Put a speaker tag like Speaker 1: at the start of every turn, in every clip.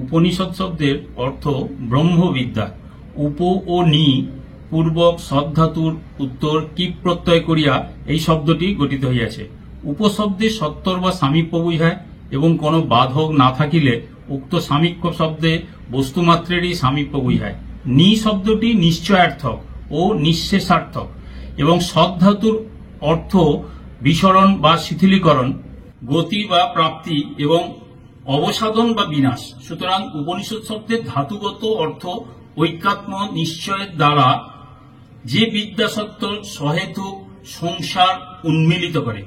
Speaker 1: উপনিষদ শব্দের অর্থ ব্রহ্মবিদ্যা। উপ ও নি পূর্বক সদ্ধাতুর উত্তর কি প্রত্যয় করিয়া এই শব্দটি গঠিত হইয়াছে। উপশব্দে সত্তর বা সামীপ্য বুঝায় এবং কোন বাধক না থাকিলে উক্ত সামীপ্য শব্দে বস্তুমাত্রেরই সামীপ্য বুঝায়। নি শব্দটি নিশ্চয়ার্থক ও নিঃশেষার্থক এবং সদ্ধাতুর অর্থ বিসরণ বা শিথিলীকরণ, গতি বা প্রাপ্তি এবং অবসাদন বা বিনাশ। সুতরাং উপনিষদ শব্দের ধাতুগত অর্থ ঐকাত্ম নিশ্চয়ের দ্বারা যে বিদ্যা সত্তর সহেতুক সংসার উন্মিলিত করে,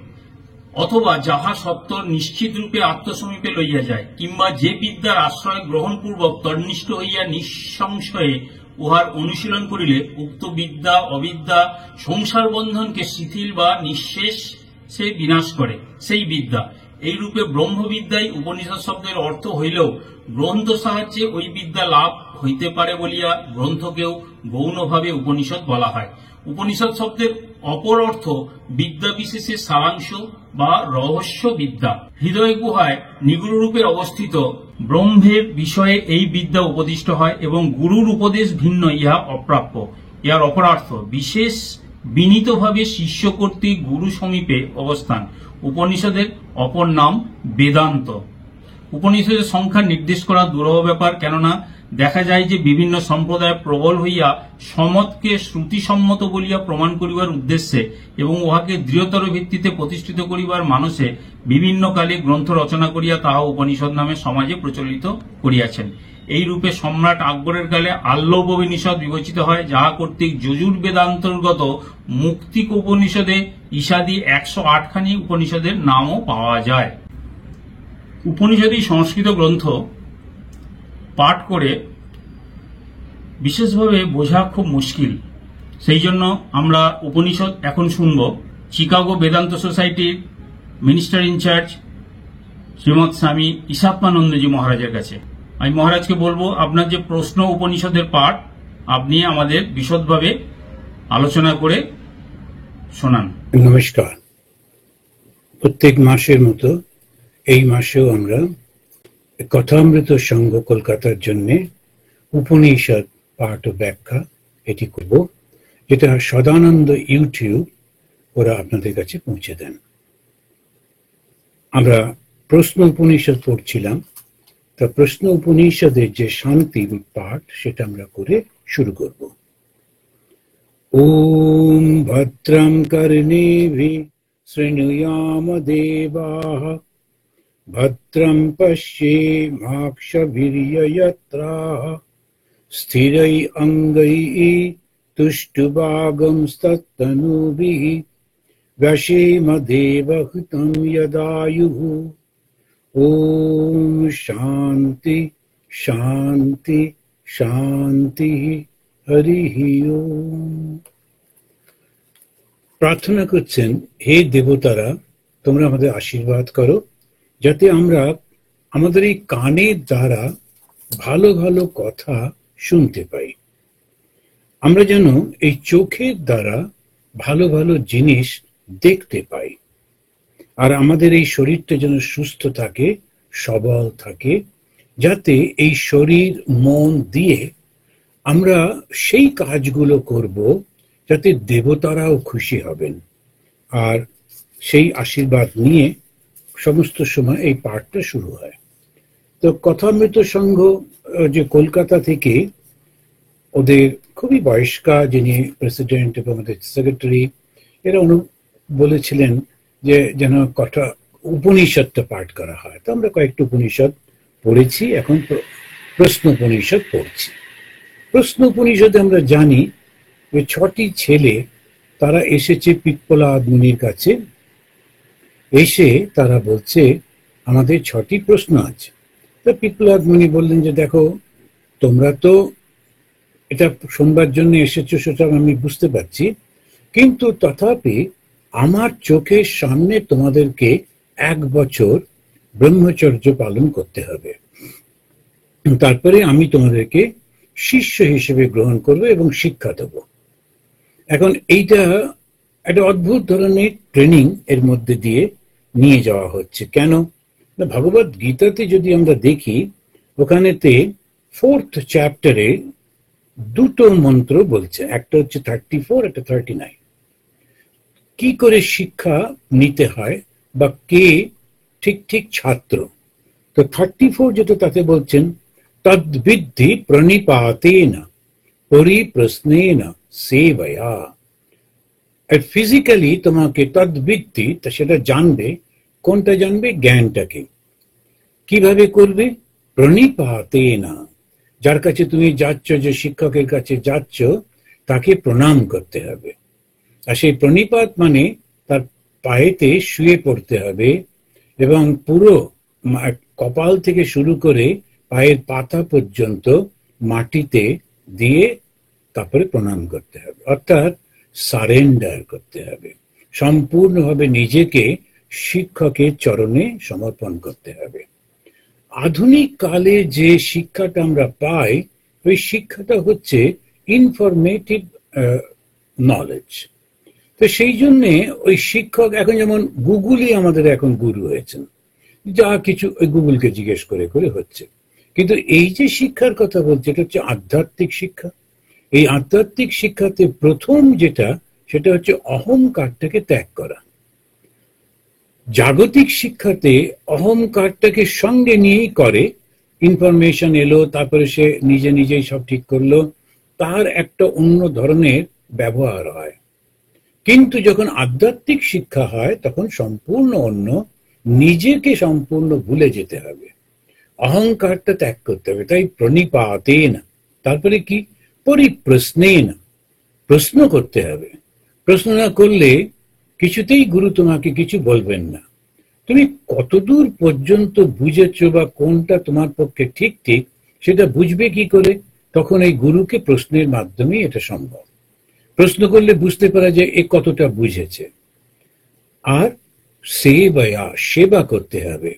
Speaker 1: অথবা যাহা সত্তর নিশ্চিত রূপে আত্মসমীপে লইয়া যায়, কিংবা যে বিদ্যার আশ্রয় গ্রহণপূর্বক তন্নিষ্ঠ হইয়া নিঃসংশয়ে উহার অনুশীলন করিলে উক্ত বিদ্যা অবিদ্যা সংসার বন্ধনকে শিথিল বা নিঃশেষে বিনাশ করে, সেই বিদ্যা। এই রূপে ব্রহ্মবিদ্যাই উপনিষদ শব্দের অর্থ হইলেও গ্রন্থ সাহায্যে ওই বিদ্যা লাভ হইতে পারে বলিয়া গ্রন্থকেও গৌণভাবে উপনিষদ বলা হয়। উপনিষদ শব্দের অপর অর্থ বিদ্যা বিশেষের সারাংশ বা রহস্য বিদ্যা। হৃদয় গুহায় নিগুড় রূপে অবস্থিত ব্রহ্মের বিষয়ে এই বিদ্যা উপদিষ্ট হয় এবং গুরুর উপদেশ ভিন্ন ইহা অপ্রাপ্য। ইহার অপরার্থ বিশেষ বিনীতভাবে শিষ্য কর্তৃক গুরু সমীপে অবস্থান। উপনিষদের অপর নাম বেদান্ত। উপনিষদের সংখ্যা নির্দেশ করা দুরূহ ব্যাপার, কেননা দেখা যায় যে বিভিন্ন সম্প্রদায় প্রবল হইয়া সমতকে শ্রুতিসম্মত বলিয়া প্রমাণ করিবার উদ্দেশ্যে এবং উহাকে দৃঢ়তর ভিত্তিতে প্রতিষ্ঠিত করিবার মানসে বিভিন্ন কালে গ্রন্থ রচনা করিয়া তাহা উপনিষদ নামে সমাজে প্রচলিত করিয়াছেন। এই রূপে সম্রাট আকবরের কালে আল্লোপনিষদ বিবেচিত হয়, যাহা কর্তৃক যজুর বেদান্তর্গত মুক্তিক উপনিষদে ঈশাদি 108 খানি উপনিষদের নামও পাওয়া যায়। উপনিষদী সংস্কৃত গ্রন্থ পাঠ করে বিশেষভাবে বোঝা খুব মুশকিল। সেই জন্য আমরা উপনিষদ এখন শুনব চিকাগো বেদান্ত সোসাইটির মিনিস্টার ইনচার্জ শ্রীমৎ স্বামী ঈশাপ্পানন্দজি মহারাজের কাছে। আমি মহারাজকে বলবো, আপনার যে প্রশ্ন উপনিষদের পাঠ, আপনি আমাদের বিশদভাবে আলোচনা করে শোনান।
Speaker 2: নমস্কার। প্রত্যেক মাসের মতো এই মাসেও আমরা কথামৃত সংঘ কলকাতার জন্য উপনিষদ পাঠ ও ব্যাখ্যা এটি করব, যেটা সদানন্দ ইউটিউব ওরা আপনাদের কাছে পৌঁছে দেন। আমরা প্রশ্ন উপনিষদ পড়ছিলাম, তা প্রশ্ন উপনিষদের যে শান্তি পাঠ সেটা আমরা করে শুরু করব। ওম ভদ্রম কর্ণেভিঃ শৃণুয়াম দেবাঃ ভদ্রম পশ্যেমাক্ষভির্যজত্রাঃ স্থিरै অঙ্গৈঃ তুষ্টুবাগংস্তত্তনূभिः व्यशेम देवहुतं यदायुः। ओम शांति शांति शांति हरि ओम। প্রার্থনা করছেন, হে দেবতারা, তোমরা আমাদের আশীর্বাদ করো যাতে আমরা আমাদের এই কানের দ্বারা ভালো ভালো কথা শুনতে পাই, আমরা যেন এই চোখের দ্বারা ভালো ভালো জিনিস দেখতে পাই, আর আমাদের এই শরীরটা যেন সুস্থ থাকে, সবল থাকে, যাতে এই শরীর মন দিয়ে আমরা সেই কাজগুলো করব যাতে দেবতারাও খুশি হবেন। আর সেই আশীর্বাদ নিয়ে সমস্ত সময় এই পাঠটা শুরু হয়। তো কথামৃত সংঘ যে কলকাতা থেকে, ওদের খুবই বয়স্কা যিনি প্রেসিডেন্ট এবং ওদের সেক্রেটারি, এরা বলেছিলেন যে যেন কথা উপনিষদটা পাঠ করা হয়। তো আমরা কয়েকটা উপনিষদ পড়েছি, এখন প্রশ্ন উপনিষদ পড়ছি। প্রশ্ন উপনিষদে আমরা জানি যে 6টি ছেলে তারা এসেছে পিপ্পলাদ মুনির কাছে, এসে তারা বলছে আমাদের 6টি প্রশ্ন আছে। তো পিপ্পলাদ মুনি বললেন যে দেখো, তোমরা তো এটা শুনবার জন্য এসেছো সেটা আমি বুঝতে পারছি, কিন্তু তথাপি আমার চোখের সামনে তোমাদেরকে 1 বছর ব্রহ্মচর্য পালন করতে হবে, তারপরে আমি তোমাদেরকে শিষ্য হিসেবে গ্রহণ করব এবং শিক্ষা দেব। এখন এইটা একটা অদ্ভুত ধরনের ট্রেনিং এর মধ্যে দিয়ে নিয়ে যাওয়া হচ্ছে। কেন না, ভগবত গীতাতে যদি আমরা দেখি ওখানেতে 4th চ্যাপ্টারে দুটো মন্ত্র বলছে, একটা হচ্ছে 34, একটা 39। কি করে শিক্ষা নিতে হয় বা কে ঠিক ঠিক ছাত্র। তো 34 যেটা তাতে বলছেন, তদ্বিদ্ধি প্রণিপাতেন পরিপ্রশ্নেন সেবয়া। ফিজিক্যালি তোমাকে তদ্বিদ্ধি, তা সেটা জানবে। কোনটা জানবে? জ্ঞানটাকে। কিভাবে করবে? প্রণিপাতেন, যার কাছে তুমি যাচ্ছ, যে শিক্ষকের কাছে যাচ্ছ, তাকে প্রণাম করতে হবে। আর সেই প্রণিপাত মানে তার পায়েতে শুয়ে পড়তে হবে এবং পুরো কপাল থেকে শুরু করে পায়ের পাতা পর্যন্ত মাটিতে দিয়ে তারপরে প্রণাম করতে হবে, অর্থাৎ সারেন্ডার করতে হবে, সম্পূর্ণভাবে নিজেকে শিক্ষকের চরণে সমর্পণ করতে হবে। আধুনিক কালে যে শিক্ষাটা আমরা পাই, ওই শিক্ষাটা হচ্ছে ইনফরমেটিভ নলেজ। তো সেই জন্যে ওই শিক্ষক, এখন যেমন গুগলই আমাদের এখন গুরু হয়েছেন, যা কিছু ওই গুগলকে জিজ্ঞেস করে করে হচ্ছে। কিন্তু এই যে শিক্ষার কথা বলছে, এটা হচ্ছে আধ্যাত্মিক শিক্ষা। এই আধ্যাত্মিক শিক্ষাতে প্রথম যেটা, সেটা হচ্ছে অহংকারটাকে ত্যাগ করা। জাগতিক শিক্ষাতে অহংকারটাকে সঙ্গে নিয়েই করে, ইনফরমেশন এলো, তারপরে সে নিজে নিজেই সব ঠিক করলো, তার একটা অন্য ধরনের ব্যবহার হয়। কিন্তু যখন আধ্যাত্মিক শিক্ষা হয়, তখন সম্পূর্ণ অন্য, নিজেকে সম্পূর্ণ ভুলে যেতে হবে, অহংকারটা ত্যাগ করতে হবে। তাই প্রণিপাতেন, তারপরে কি? পরিপ্রশ্নেন, প্রশ্ন করতে হবে। প্রশ্ন না করলে কিছুতেই গুরু তোমাকে কিছু বলবেন না। তুমি কতদূর পর্যন্ত বুঝেছো বা কোনটা তোমার পক্ষে ঠিক ঠিক, সেটা বুঝবে কি করে? তখন এই গুরুকে প্রশ্নের মাধ্যমে এটা সম্ভব। প্রশ্ন করলে বুঝতে পারা যায় এ কতটা বুঝেছে। আর সেবয়া, সেবা করতে হবে,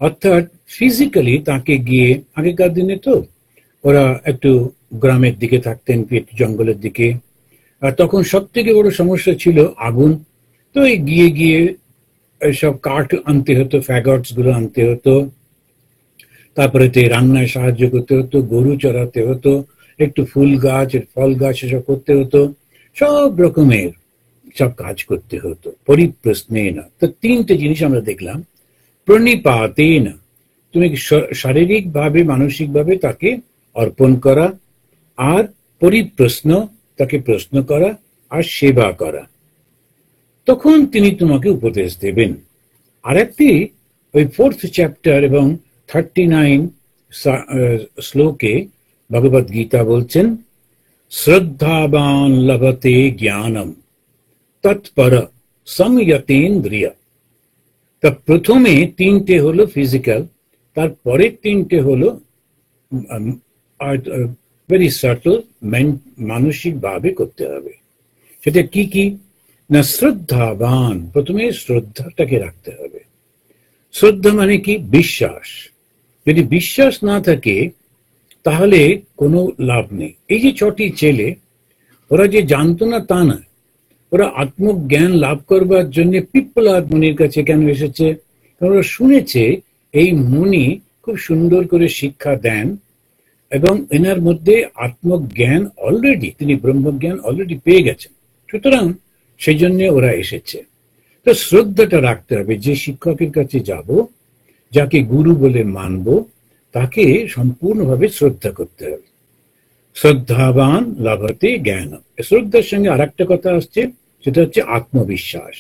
Speaker 2: অর্থাৎ ফিজিক্যালি তাকে গিয়ে, আগেকার দিনে তো ওরা একটু গ্রামের দিকে থাকতেন, একটু জঙ্গলের দিকে, আর তখন সব থেকে বড় সমস্যা ছিল আগুন। তো এই গিয়ে গিয়ে সব কাঠ আনতে হতো, ফ্যাগটস গুলো আনতে হতো, তারপরে রান্নায় সাহায্য করতে হতো, গরু চড়াতে হতো, একটু ফুল গাছ, ফল গাছ এসব করতে হতো, সব রকমের সব কাজ করতে হতো। পরিপ্রশ্নেন, তো তিনটে জিনিস আমরা দেখলাম। প্রণিপাতেন, তুমি শারীরিক ভাবে মানসিক ভাবে তাকে অর্পণ করা, আর পরিপ্রশ্ন, তাকে প্রশ্ন করা, আর সেবা করা, তখন তিনি তোমাকে উপদেশ দেবেন। আর একটি ওই 4th চ্যাপ্টার এবং 39 শ্লোকে ভগবদ গীতা বলছেন, শ্রদ্ধাবান লভতে জ্ঞানম তৎপর সংযতেন্দ্রিয়। তা প্রথমে তিনটে হলো ফিজিক্যাল, তারপরে তিনটে হলো ভেরি সাটল, মানসিক ভাবে করতে হবে। সেটা কি কি না? শ্রদ্ধাবান, প্রথমে শ্রদ্ধাটাকে রাখতে হবে। শ্রদ্ধা মানে কি? বিশ্বাস। যদি বিশ্বাস না থাকে তাহলে কোনো লাভ নেই। এই যে 6টি ছেলে, ওরা যে জানতো না তা না, ওরা আত্মজ্ঞান লাভ করবার জন্য পিপ্পলাদ মুনির কাছে কেন এসেছে? ওরা শুনেছে এই মুনি খুব সুন্দর করে শিক্ষা দেন এবং এনার মধ্যে আত্মজ্ঞান অলরেডি, তিনি ব্রহ্মজ্ঞান অলরেডি পেয়ে গেছেন, সুতরাং সেই জন্য ওরা এসেছে। তো শ্রদ্ধাটা রাখতে হবে। যে শিক্ষকের কাছে যাব, যাকে গুরু বলে মানব, তাকে সম্পূর্ণভাবে শ্রদ্ধা করতে হবে। শ্রদ্ধাবান লভতে জ্ঞান। শ্রদ্ধার সঙ্গে আর একটা কথা আসছে, সেটা হচ্ছে আত্মবিশ্বাস।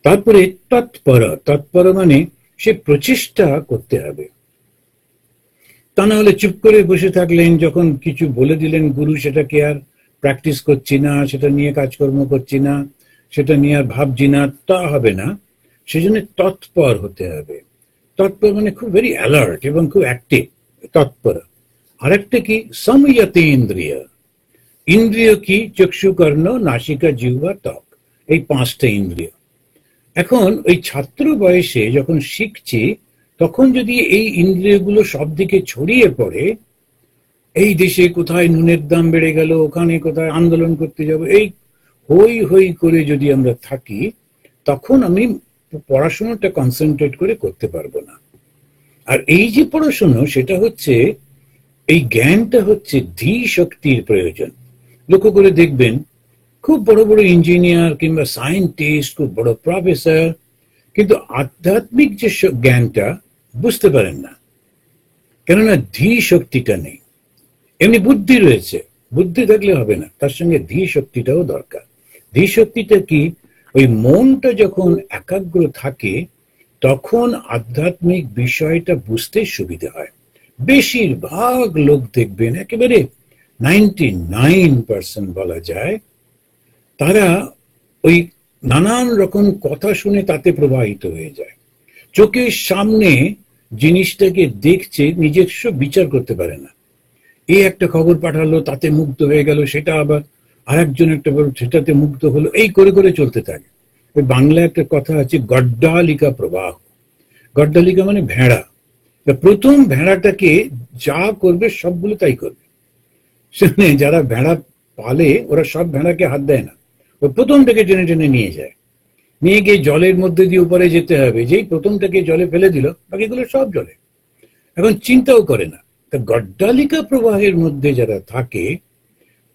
Speaker 2: তারপরে তৎপর, তৎপর মানে সে প্রচেষ্টা করতে হবে। তা না হলে চুপ করে বসে থাকলেন, যখন কিছু বলে দিলেন গুরু, সেটাকে আর প্র্যাকটিস করছি না, সেটা নিয়ে কাজকর্ম করছি না, সেটা নিয়ে আর ভাবছি না, তা হবে না। সেজন্য তৎপর হতে হবে। তৎপর মানে খুব ভেরি অ্যালার্ট এবং খুব অ্যাক্টিভ, তৎপর। আরেকটা কি? সংযতেন্দ্রিয়। ইন্দ্রিয় কি? চক্ষু, কর্ণ, নাসিকা, জিহ্বা, ত্বক, এই 5টা ইন্দ্রিয়। এখন ওই ছাত্র বয়সে যখন শিখছি, তখন যদি এই ইন্দ্রিয়গুলো সব দিকে ছড়িয়ে পড়ে, এই দেশে কোথায় নুনের দাম বেড়ে গেল, ওখানে কোথায় আন্দোলন করতে যাব, এই হই হই করে যদি আমরা থাকি, তখন আমি পড়াশোনাটা কনসেন্ট্রেট করে করতে পারবো না। আর এই যে পড়াশুনো, সেটা হচ্ছে, এই জ্ঞানটা হচ্ছে ধী শক্তির প্রয়োজন। লক্ষ্য করে দেখবেন, খুব বড় বড় ইঞ্জিনিয়ার কিংবা সায়েন্টিস্ট, খুব বড় প্রফেসর, কিন্তু আধ্যাত্মিক যে জ্ঞানটা বুঝতে পারেন না, কেননা ধী শক্তিটা নেই। এমনি বুদ্ধি রয়েছে, বুদ্ধি থাকলে হবে না, তার সঙ্গে ধী শক্তিটাও দরকার। ধী শক্তিটা কি? ওই মনটা যখন একাগ্র থাকে তখন আধ্যাত্মিক বিষয়টা বুঝতে সুবিধা হয়। বেশিরভাগ লোক দেখবেন, একেবারে 99% বলা যায়, তারা ওই নানান রকম কথা শুনে তাতে প্রবাহিত হয়ে যায়। চোখের সামনে জিনিসটাকে দেখছে, নিজস্ব বিচার করতে পারে না। এই একটা খবর পাঠালো, তাতে মুগ্ধ হয়ে গেল, সেটা আবার আরেকজন একটা বলল, সেটাতে মুগ্ধ হলো, এই করে করে চলতে থাকে। ওই বাংলায় একটা কথা আছে, গড্ডালিকা প্রবাহ। গড্ডালিকা মানে ভেড়া। প্রথম ভেড়াটাকে যা করবে সবগুলো তাই করবে। শুনে যারা ভেড়া পালে ওরা সব ভেড়াকে হাত দেয় না, ওই প্রথমটাকে টেনে টেনে নিয়ে যায়, নিয়ে গিয়ে জলের মধ্যে দিয়ে উপরে যেতে হবে, যেই প্রথমটাকে জলে ফেলে দিল বাকিগুলো সব জলে, এখন চিন্তাও করে না। তা গড্ডালিকা প্রবাহের মধ্যে যারা থাকে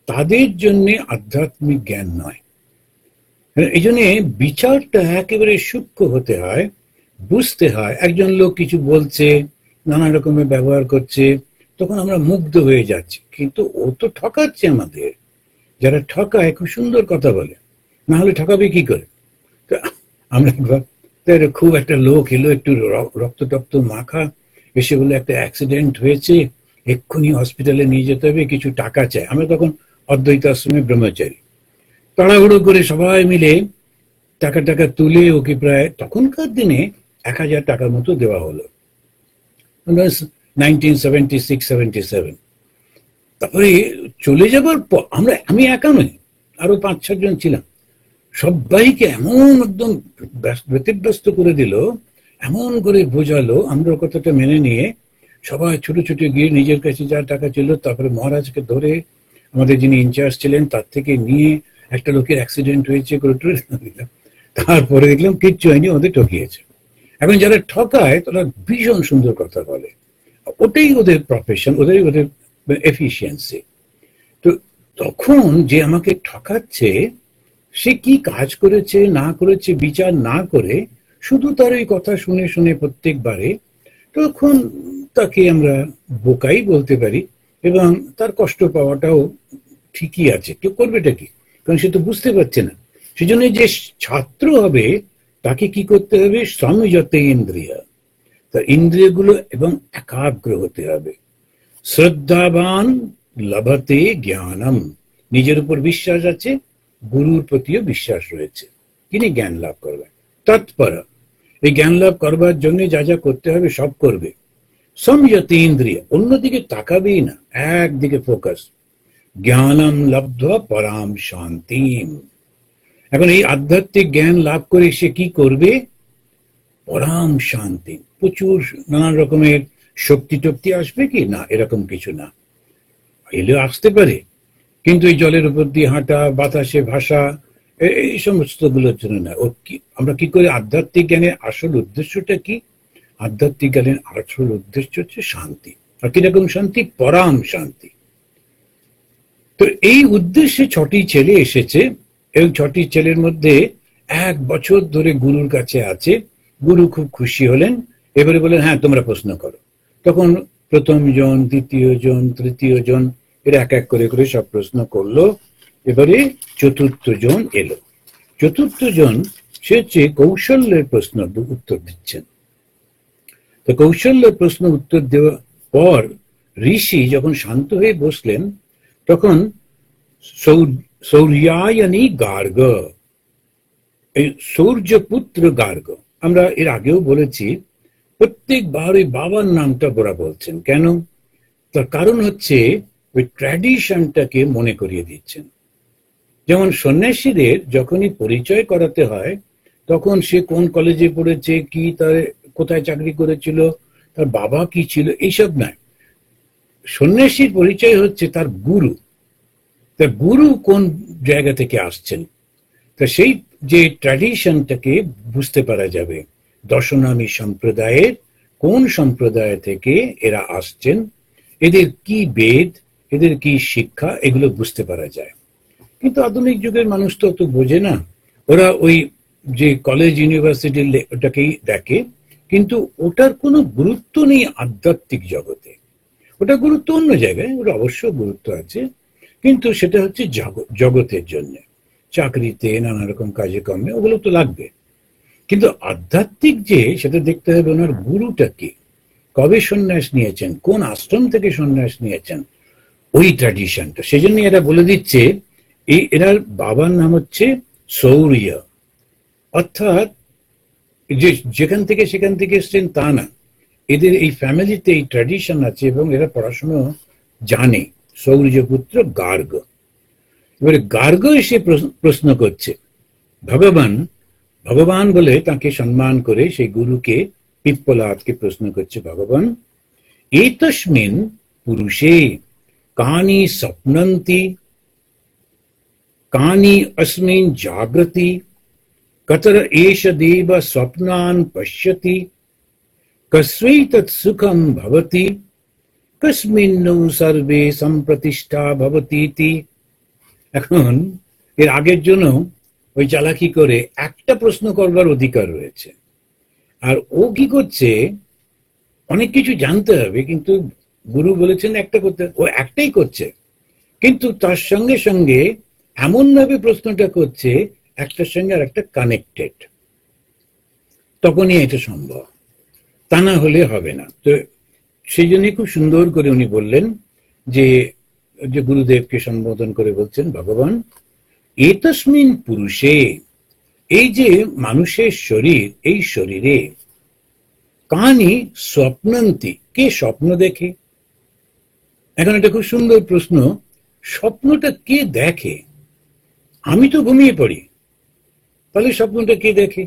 Speaker 2: তাদের জন্য আধ্যাত্মিক জ্ঞান নয়। এই জন্য বিচারটা একেবারে সূক্ষ্ম হতে হয়, বুঝতে হয়। একজন লোক কিছু বলছে, নানা রকমের ব্যবহার করছে, তখন আমরা মুগ্ধ হয়ে যাচ্ছি, কিন্তু ও তো ঠকাচ্ছে আমাদের। যারা ঠকায় খুব সুন্দর কথা বলে, না হলে ঠকাবে কি করে? আমরা খুব একটা লোক এলো, একটু রক্ত টক্ত মাখা, এসে বলে একটা অ্যাক্সিডেন্ট হয়েছে, এক্ষুনি হসপিটালে নিয়ে যেতে হবে, কিছু টাকা চাই। আমরা তখন অদ্বৈত আশ্রমে ব্রহ্মচারী, তাড়াহুড়ো করে সবাই মিলে টাকা টাকা তুলে ওকে প্রায় তখনকার দিনে 1000 টাকার মতো দেওয়া হলো, 1976-77। তারপরে চলে যাবার পর আমি একা নই, আরো 5-6 জন ছিলাম, সবাইকে এমন একদম ব্যতিব্যস্ত করে দিল, এমন করে বোঝালো, আমরা কথাটা মেনে নিয়ে সবাই ছুটে ছুটে গিয়ে নিজের কাছে যা টাকা ছিল, তারপরে মহারাজকে ধরে, আমাদের যিনি ইনচার্জ ছিলেন তার থেকে নিয়ে, একটা লোকের অ্যাক্সিডেন্ট হয়েছে করে দিলাম। তারপরে দেখলাম কিচ্ছু হয়নি, ওদের ঠকিয়েছে। এখন যারা ঠকায় তারা ভীষণ সুন্দর কথা বলে, ওটাই ওদের প্রফেশন, ওদের এফিসিয়েন্সি। তো তখন যে আমাকে ঠকাচ্ছে, সে কি কাজ করেছে না করেছে বিচার না করে শুধু তার ওই কথা শুনে শুনে প্রত্যেকবারে, তখন তাকে আমরা বোকাই বলতে পারি, এবং তার কষ্ট পাওয়াটাও ঠিকই আছে। কেউ করবেটা কি, কারণ সে তো বুঝতে পারছে না। সেজন্য যে ছাত্র হবে তাকে কি করতে হবে? সংযত ইন্দ্রিয়, তার ইন্দ্রিয়গুলো এবং একাগ্র হতে হবে। শ্রদ্ধাবান লভতে জ্ঞানম, নিজের উপর বিশ্বাস আছে, গুরুর প্রতিও বিশ্বাস রয়েছে, তিনি জ্ঞান লাভ করবেন। তৎপর, এই জ্ঞান লাভ করবার জন্য যা যা করতে হবে সব করবে। সংযত ইন্দ্রিয়, অন্যদিকে তাকাবেই না, একদিকে ফোকাস। জ্ঞানম লব্ধ পরাম শান্তিম, এখন এই আধ্যাত্মিক জ্ঞান লাভ করে সে কি করবে? পরাম শান্তি, প্রচুর নানান রকমের শক্তি টক্তি আসবে কি না, এরকম কিছু না, এলে আসতে পারে, কিন্তু এই জলের উপর দিয়ে হাঁটা, বাতাসে ভাষা, এই সমস্ত গুলোর জন্য না। আমরা কি করে আধ্যাত্মিক জ্ঞানের আসল উদ্দেশ্যটা কি? আধ্যাত্মিক জ্ঞানের আসল উদ্দেশ্য হচ্ছে শান্তি। আর কিরকম শান্তি? পরাম শান্তি। তো এই উদ্দেশ্যে 6টি ছেলে এসেছে, এবং 6টি ছেলের মধ্যে 1 বছর ধরে গুরুর কাছে আছে। গুরু খুব খুশি হলেন, এবারে বলেন হ্যাঁ তোমরা প্রশ্ন করো। তখন প্রথম জন, দ্বিতীয় জন, তৃতীয় জন, এরা এক এক করে করে সব প্রশ্ন করলো। এবারে চতুর্থ জন এলো। চতুর্থ জন সে হচ্ছে কৌশল্যের প্রশ্ন উত্তর দিচ্ছেন। তো কৌশল্যের প্রশ্ন উত্তর দেওয়ার পর ঋষি যখন শান্ত হয়ে বসলেন, তখন সৌর্যায়নী গার্গ, এই সূর্যপুত্র গার্গ, আমরা এর আগেও বলেছি, প্রত্যেকবার ওই বাবার নামটা ওরা বলছেন কেন? তার কারণ হচ্ছে ওই ট্র্যাডিশনটাকে মনে করিয়ে দিচ্ছেন। যেমন সন্ন্যাসীদের যখনই পরিচয় করাতে হয়, তখন সে কোন কলেজে পড়েছে, কি তার কোথায় চাকরি করেছিল, তার বাবা কি ছিল, এইসব নয়। সন্ন্যাসীর পরিচয় হচ্ছে তার গুরু, তার গুরু কোন জায়গা থেকে আসছেন। তা সেই যে ট্র্যাডিশনটাকে বুঝতে পারা যাবে। দশনামী সম্প্রদায়ের কোন সম্প্রদায় থেকে এরা আসছেন, এদের কি বেদ, এদের কি শিক্ষা, এগুলো বুঝতে পারা যায়। কিন্তু আধুনিক যুগের মানুষ তো অত বোঝে না। ওরা ওই যে কলেজ ইউনিভার্সিটি ওটাকেই দেখে, কিন্তু ওটার কোনো গুরুত্ব নেই আধ্যাত্মিক জগতে। ওটা গুরুত্ব অন্য জায়গায়, ওটা অবশ্য গুরুত্ব আছে, কিন্তু সেটা হচ্ছে জগতের জন্য, চাকরিতে, নানা রকম কাজে কর্মে ওগুলো তো লাগবে। কিন্তু আধ্যাত্মিক যে, সেটা দেখতে হবে ওনার গুরুটা কি, কবে সন্ন্যাস নিয়েছেন, কোন আশ্রম থেকে সন্ন্যাস নিয়েছেন, ওই ট্র্যাডিশনটা। সেই জন্য এরা বলে দিচ্ছে, এনার বাবার নাম হচ্ছে সৌর্য, অর্থাৎ যে যেখান থেকে সেখান থেকে এসছেন তা না, এদের এই ফ্যামিলিতে এই ট্র্যাডিশন আছে এবং এরা পড়াশোনা জানে। সৌর্যপুত্র গার্গ। এবারে গার্গ এসে প্রশ্ন করছে, ভগবান ভগবান বলে তাকে সম্মান করে সেই গুরুকে, পিপ্পলাদকে প্রশ্ন করছে, ভগবান এতস্মিন পুরুষে কানি স্বপ্নন্তি, কানি अस्मिन् জাগ্রতি, কতর এষ দেব স্বপ্নান পশ্যতি, কস্যৈতৎ সুখম ভবতি, কস্মিন্নু সর্বে সম্প্রতিষ্ঠা ভবতীতি। এখন এর আগের জন্য ওই চালাকি করে একটা প্রশ্ন করবার অধিকার রয়েছে, আর ও কি করছে, অনেক কিছু জানতে হবে, কিন্তু গুরু বলেছেন একটা করতে, ও একটাই করছে, কিন্তু তার সঙ্গে সঙ্গে এমন ভাবে প্রশ্নটা করছে একটার সঙ্গে আর একটা কানেক্টেড, তখনই এটা সম্ভব, তা না হলে হবে না। তো সেই জন্য খুব সুন্দর করে উনি বললেন যে গুরুদেবকে সম্বোধন করে বলছেন, ভগবান এতস্মিন পুরুষে, এই যে মানুষের শরীর, এই শরীরে কানি স্বপ্নন্তি, কে স্বপ্ন দেখে। এখন এটা খুব সুন্দর প্রশ্ন, স্বপ্নটা কে দেখে? আমি তো ঘুমিয়ে পড়ি, তাহলে স্বপ্নটা কে দেখে?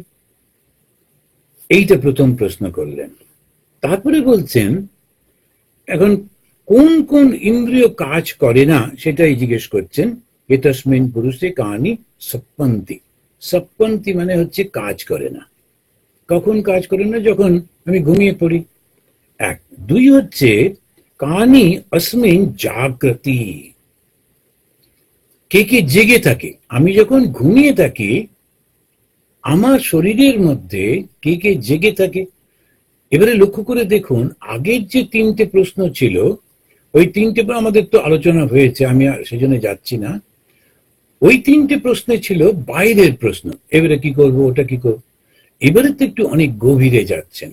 Speaker 2: এইটা প্রথম প্রশ্ন করলেন। তারপরে বলছেন, এখন কোন কোন ইন্দ্রিয় কাজ করে না সেটাই জিজ্ঞেস করছেন। এতস্মিন পুরুষে কানি সপ্পন্তি। সপ্পন্তি মানে হচ্ছে কাজ করে না। কখন কাজ করে না? যখন আমি ঘুমিয়ে পড়ি। এক। দুই হচ্ছে কানি अस्मिन् জাগ্রতি, কে কে জেগে থাকে। আমি যখন ঘুমিয়ে থাকি, আমার শরীরের মধ্যে কে কে জেগে থাকে। এবারে লক্ষ্য করে দেখুন, আগের যে তিনটে প্রশ্ন ছিল, ওই তিনটে আমাদের তো আলোচনা হয়েছে, আমি সেজন্য যাচ্ছি না। ওই তিনটে প্রশ্নে ছিল বাইরের প্রশ্ন, এবারে কি করব, ওটা কি করব। এবারে তো একটু অনেক গভীরে যাচ্ছেন।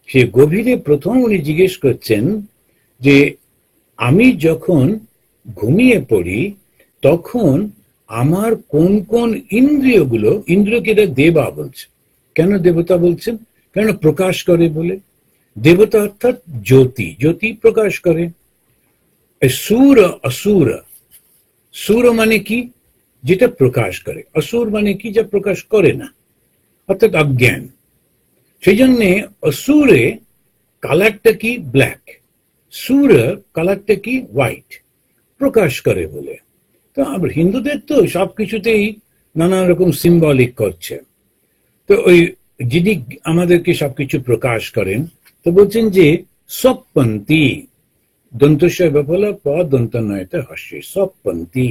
Speaker 2: সে গভীরে প্রথম উনি জিজ্ঞেস করছেন যে আমি যখন ঘুমিয়ে পড়ি তখন আমার কোন কোন ইন্দ্রিয়গুলো, ইন্দ্রিয়কে দেবা বলছে। কেন দেবতা বলছেন? কেন প্রকাশ করে বলে। দেবতা অর্থাৎ জ্যোতি, জ্যোতি প্রকাশ করে। সুর অসুর, সুর মানে কি? যেটা প্রকাশ করে। অসুর মানে কি? যা প্রকাশ করে না, অর্থাৎ অজ্ঞান। সেই জন্যে অসুরে কালারটা কি? ব্ল্যাক। সুর কালারটা কি? হোয়াইট, প্রকাশ করে বলে। তো আমরা হিন্দুদের তো সবকিছুতেই নানা রকম সিম্বলিক করছে। তো ওই যিনি আমাদেরকে সবকিছু প্রকাশ করেন, তো বলছেন যে সপ্পন্তি, দন্তস্য বিফল প দন্ত নয়তে হাস্য, সপ্পন্তি।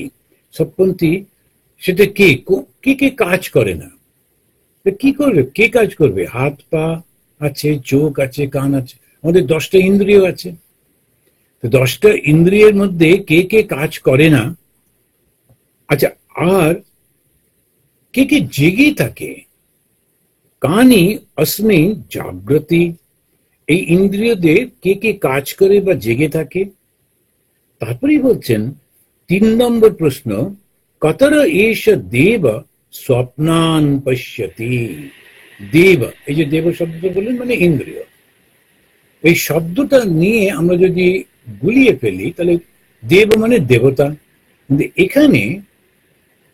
Speaker 2: সপ্পন্তি সেটা কে কে কে কাজ করে না? কি করবে? কে কাজ করবে? হাত পা আছে, চোখ আছে, কান আছে, আমাদের 10টা ইন্দ্রিয় আছে। তো 10টা ইন্দ্রিয়ের মধ্যে কে কে কাজ করে না? আচ্ছা, আর কে কে জেগে থাকে? কানি अस्मिन् জাগ্রতি, এই ইন্দ্রিয়দের কে কে কাজ করে বা জেগে থাকে। তারপরেই বলছেন 3 নম্বর প্রশ্ন, কতর এষ দেব স্বপ্নান পশ্যতি। দেব, এই যে দেব শব্দটা বললেন মানে ইন্দ্রিয়, এই শব্দটা নিয়ে আমরা যদি গুলিয়ে ফেলি তাহলে দেব মানে দেবতা, কিন্তু এখানে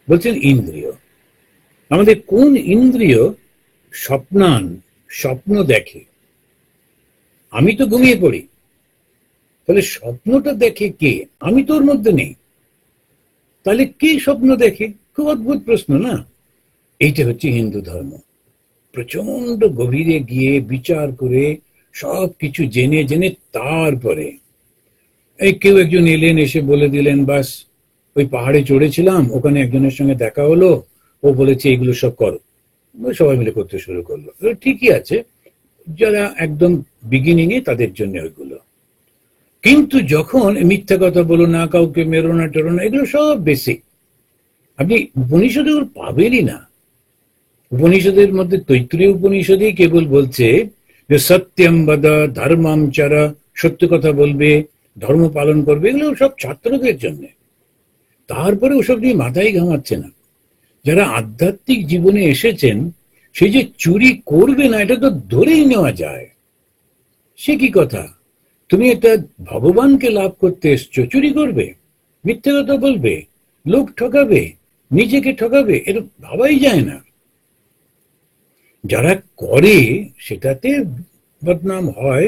Speaker 2: বলছেন ইন্দ্রিয়। আমাদের কোন ইন্দ্রিয় স্বপ্নান, স্বপ্ন দেখে? আমি তো ঘুমিয়ে পড়ি, তাহলে স্বপ্নটা দেখে কে? আমি তো ওর মধ্যে নেই, তাহলে কে স্বপ্ন দেখে? খুব অদ্ভুত প্রশ্ন না? এইটা হচ্ছে হিন্দু ধর্ম। প্রচন্ড গভীরে গিয়ে বিচার করে সব কিছু জেনে জেনে তারপরে এই কেউ একজন এলেন, এসে বলে দিলেন, বাস ওই পাহাড়ে চড়েছিলাম, ওখানে একজনের সঙ্গে দেখা হলো, ও বলেছে এগুলো সব করো, সবাই মিলে করতে শুরু করলো। ঠিকই আছে, যারা একদম বিগিনিং এ তাদের জন্য ওইগুলো। কিন্তু যখন মিথ্যা কথা বলো না, কাউকে মেরো না, টেরো না, এগুলো সব বেসিক, আপনি উপনিষদে ওর পাবেনই না। উপনিষদের মধ্যে তৈত্রীয় উপনিষদেই কেবল বলছে যে সত্যম বদ ধর্মম চরা, সত্য কথা বলবে, ধর্ম পালন করবে, এগুলো সব ছাত্রদের জন্য। তারপরে ওসব নিয়ে মাথায় ঘামাচ্ছে না। যারা আধ্যাত্মিক জীবনে এসেছেন, সে যে চুরি করবে না এটা তো ধরেই নেওয়া যায়। সে কি কথা, তুমি একটা ভগবানকে লাভ করতে এসছো, চুরি করবে, মিথ্যে কথা বলবে, লোক ঠকাবে, নিজেকে ঠকাবে, এটা ভাবাই যায় না। যারা করে সেটাতে বদনাম হয়,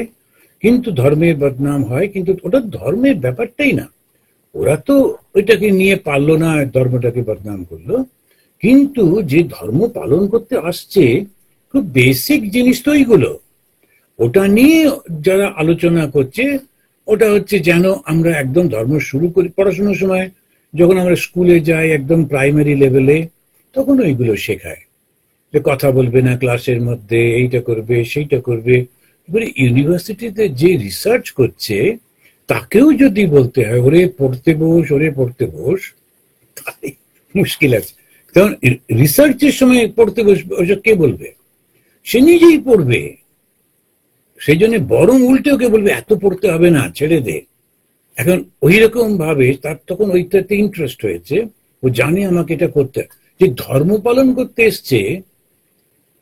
Speaker 2: কিন্তু ধর্মের বদনাম হয়, কিন্তু ওটা ধর্মের ব্যাপারটাই না। ওরা তো ওইটাকে নিয়ে পারলো না, ধর্মটাকে বদনাম করলো। কিন্তু যে ধর্ম পালন করতে আসছে, খুব বেসিক জিনিস তো এইগুলো, ওটা নিয়ে যারা আলোচনা করছে, ওটা হচ্ছে যেন আমরা একদম ধর্ম শুরু করি। পড়াশোনার সময় যখন আমরা স্কুলে যাই, একদম প্রাইমারি লেভেলে, তখন ওইগুলো শেখায় যে কথা বলবে না ক্লাসের মধ্যে, এইটা করবে সেইটা করবে। এবারে ইউনিভার্সিটিতে যে রিসার্চ করছে তাকেও যদি বলতে হয় ওরে পড়তে বস, ওরে পড়তে বস, তাহলে মুশকিল আছে। কারণ রিসার্চের সময় পড়তে বসবে, ওসব কে বলবে? সে নিজেই পড়বে। সেই জন্য বরং উল্টে ওকে বলবে এত পড়তে হবে না, ছেড়ে দে। এখন ওই রকম ভাবে তার তখন ওইটাতে ইন্টারেস্ট হয়েছে, ও জানে আমাকে এটা করতে। যে ধর্ম পালন করতে এসছে,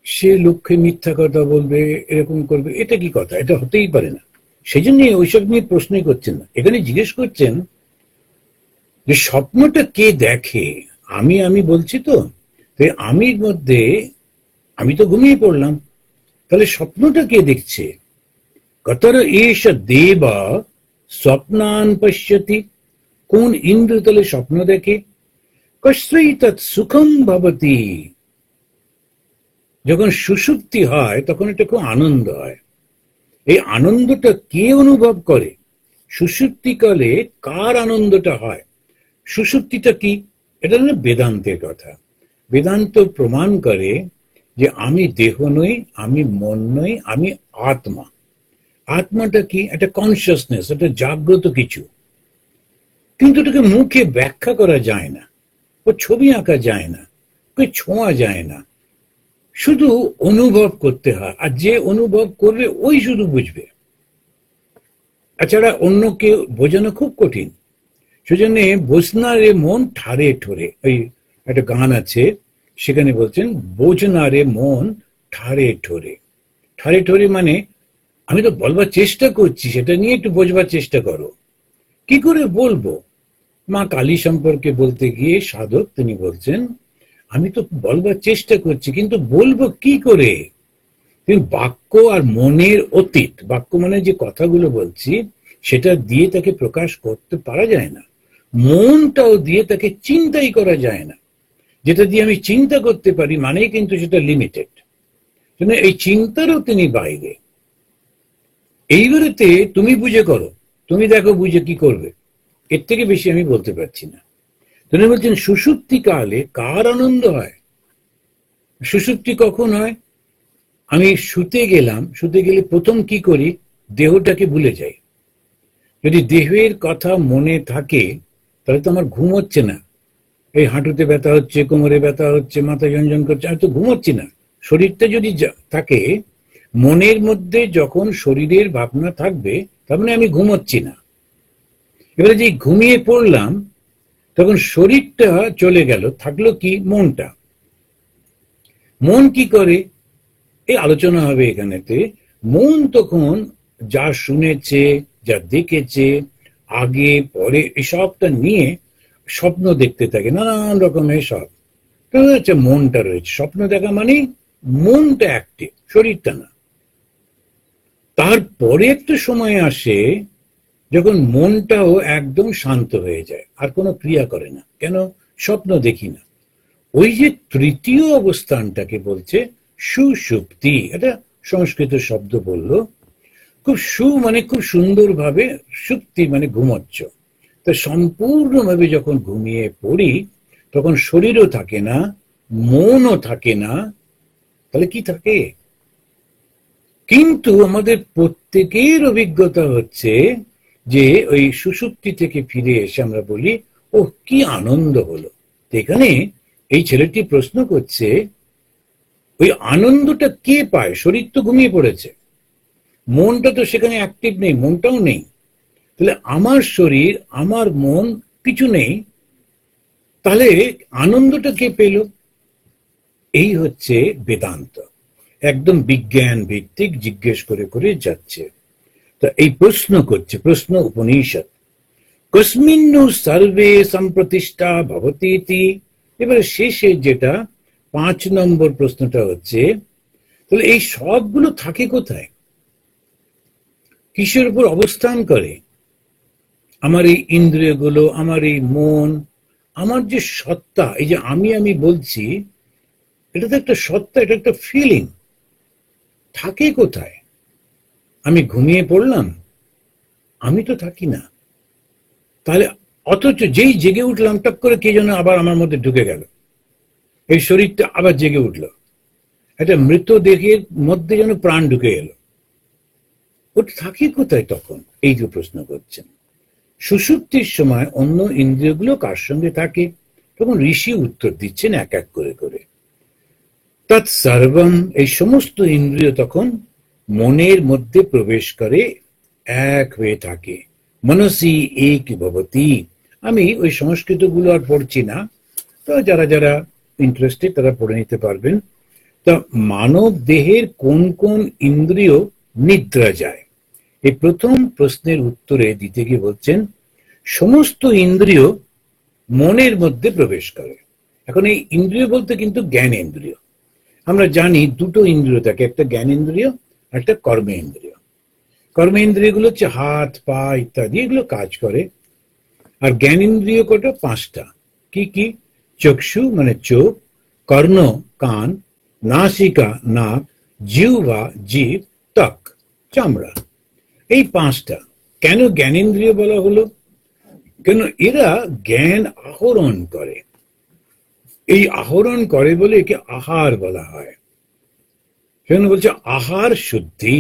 Speaker 2: সে লক্ষ্যে মিথ্যা কথা বলবে, এরকম করবে, এটা কি কথা? এটা হতেই পারে না। সেই জন্য ওইসব নিয়ে প্রশ্নই করছেন না। এখানে জিজ্ঞেস করছেন যে স্বপ্নটা কে দেখে। আমি বলছি তো, আমির মধ্যে আমি তো ঘুমিয়ে পড়লাম, তাহলে স্বপ্নটা কে দেখছে? কতর এষ দেবা স্বপ্নান পশ্যতি, কোন ইন্দ্র তাহলে স্বপ্ন দেখে? কশ্রী তৎ সুখম ভবতি, যখন সুষুপ্তি হয় তখন এটা খুব আনন্দ হয়। এই আনন্দটা কে অনুভব করে? সুষুপ্তিকালে কার আনন্দটা হয়? সুষুপ্তিটা কি? এটা হলো বেদান্তের কথা। বেদান্ত প্রমাণ করে যে আমি দেহ নই, আমি মন নই, আমি আত্মা। আত্মাটা কি? একটা কনসিয়াসনেস, একটা জাগ্রত কিছু। কিন্তু এটাকে মুখে ব্যাখ্যা করা যায় না, ও ছবি আঁকা যায় না, ওকে ছোঁয়া যায় না, শুধু অনুভব করতে হয়। আর যে অনুভব করবে ওই শুধু বুঝবে, এছাড়া অন্যকে বোঝানো খুব কঠিন। সেজন্য বোঝনা রে মন ঠারে ঠোরে, ওই একটা গান আছে, সেখানে বলছেন বোঝনা রে মন ঠারে ঠোরে। ঠারে ঠোরে মানে আমি তো বলবার চেষ্টা করছি, সেটা নিয়ে একটু বোঝবার চেষ্টা করো। কি করে বলবো? মা কালী সম্পর্কে বলতে গিয়ে সাধক তিনি বলছেন আমি তো বলবার চেষ্টা করছি, কিন্তু বলবো কি করে? বাক্য আর মনের অতীত, বাক্য মানে যে কথাগুলো বলছি সেটা দিয়ে তাকে প্রকাশ করতে পারা যায় না, মনটাও দিয়ে তাকে চিন্তাই করা যায় না। যেটা দিয়ে আমি চিন্তা করতে পারি মানে কিন্তু সেটা লিমিটেড, এই চিন্তারও তিনি বাইরে। এইবারেতে তুমি বুঝে করো, তুমি দেখো বুঝে কি করবে, এর থেকে বেশি আমি বলতে পারছি না। তিনি বলছেন সুষুপ্তি কালে কার আনন্দ হয়? সুষুপ্তি কখন হয়? আমি শুতে গেলাম, শুতে গেলে প্রথম কি করি? দেহটাকে ভুলে যাই। যদি দেহের কথা মনে থাকে তাহলে তো আমার ঘুম হচ্ছে না। এই হাঁটুতে ব্যথা হচ্ছে, কোমরে ব্যথা হচ্ছে, মাথা ঝনঝন করছে, আমি তো ঘুমোচ্ছি না। শরীরটা যদি থাকে, মনের মধ্যে যখন শরীরের ভাবনা থাকবে তার মানে আমি ঘুমোচ্ছি না। এবারে যে ঘুমিয়ে পড়লাম তখন শরীরটা চলে গেল, থাকলো কি? মনটা। মন কি করে? এই আলোচনা হবে এখানেতে। মন তখন যা শুনেছে, যা দেখেছে, আগে পরে এসবটা নিয়ে স্বপ্ন দেখতে থাকে, নানান রকমের সব। আচ্ছা, মনটা রয়েছে, স্বপ্ন দেখা মানে মনটা অ্যাক্টিভ, শরীরটা না। তারপরে একটা সময় আসে যখন মনটাও একদম শান্ত হয়ে যায়, আর কোনো ক্রিয়া করে না। কেন? স্বপ্ন দেখি না। ওই যে তৃতীয় অবস্থানটাকে বলছে সুষুপ্তি, এটা সংস্কৃত শব্দ বলল। মানে খুব সুন্দরভাবে সুপ্তি মানে ঘুমোচ্ছ। তো সম্পূর্ণভাবে যখন ঘুমিয়ে পড়ি তখন শরীরও থাকে না, মনও থাকে না, তাহলে কি থাকে? কিন্তু আমাদের প্রত্যেকের অভিজ্ঞতা হচ্ছে যে ওই সুষুপ্তি থেকে ফিরে এসে আমরা বলি, ও কি আনন্দ হলো। এখানে এই ছেলেটি প্রশ্ন করছে, ওই আনন্দটা কে পায়? শরীর তো ঘুমিয়ে পড়েছে, মনটা তো সেখানে অ্যাক্টিভ নেই, মনটাও নেই, তাহলে আমার শরীর আমার মন কিছু নেই, তাহলে আনন্দটা কে পেল? এই হচ্ছে বেদান্ত, একদম বিজ্ঞান ভিত্তিক জিজ্ঞেস করে করে যাচ্ছে। তো এই প্রশ্ন করছে, প্রশ্ন উপনিষদ, কস্মিন্নু সর্বে সম্প্রতিষ্ঠা ভবতি ইতি। এবারে শেষে যেটা 5 নম্বর প্রশ্নটা হচ্ছে, তাহলে এই সবগুলো থাকে কোথায়, কিসের উপর অবস্থান করে? আমার এই ইন্দ্রিয়গুলো, আমার এই মন, আমার যে সত্তা, এই যে আমি বলছি, এটা তো একটা সত্তা, এটা একটা ফিলিং, থাকে কোথায়? আমি ঘুমিয়ে পড়লাম, আমি তো থাকি না, তাহলে অথচ যেই জেগে উঠলাম টপ করে কে যেন আবার আমার মধ্যে ঢুকে গেল, এই শরীরটা আবার জেগে উঠলো, একটা মৃতদেহের মধ্যে যেন প্রাণ ঢুকে গেল, ওটা থাকে কোথায় তখন? এই যে প্রশ্ন করছেন। সুষুপ্তির সময় অন্য ইন্দ্রিয়গুলো কার সঙ্গে থাকে? তখন ঋষি উত্তর দিচ্ছেন এক এক করে করে, তৎ সর্বম, এই সমস্ত ইন্দ্রিয় তখন মনের মধ্যে প্রবেশ করে, এক হয়ে থাকে। মনসি এক ভবতি। আমি ওই সংস্কৃত গুলো আর পড়ছি না, তো যারা যারা ইন্টারেস্টেড তারা পড়ে নিতে পারবেন। তা মানব দেহের কোন কোন ইন্দ্রিয় নিদ্রা যায়? এই প্রথম প্রশ্নের উত্তরে দিতে গিয়ে বলছেন, সমস্ত ইন্দ্রিয় মনের মধ্যে প্রবেশ করে। এখন এই ইন্দ্রিয় বলতে কিন্তু জ্ঞান ইন্দ্রিয়। আমরা জানি দুটো ইন্দ্রিয় থাকে, একটা জ্ঞান ইন্দ্রিয়, একটা কর্মেন্দ্রিয়। কর্মেন্দ্রিয়গুলো হচ্ছে হাত, পা ইত্যাদি, এগুলো কাজ করে। আর জ্ঞানেন্দ্রিয় কটা? 5টা। কি কি? চক্ষু মানে চোখ, কর্ণ কান, নাসিকা নাক, জিহ্বা জিভ, ত্বক চামড়া, এই 5টা। কেন জ্ঞানেন্দ্রিয় বলা হলো? কেন এরা জ্ঞান আহরণ করে, এই আহরণ করে বলে একে আহার বলা হয়। সেখানে বলছে আহার শুদ্ধি,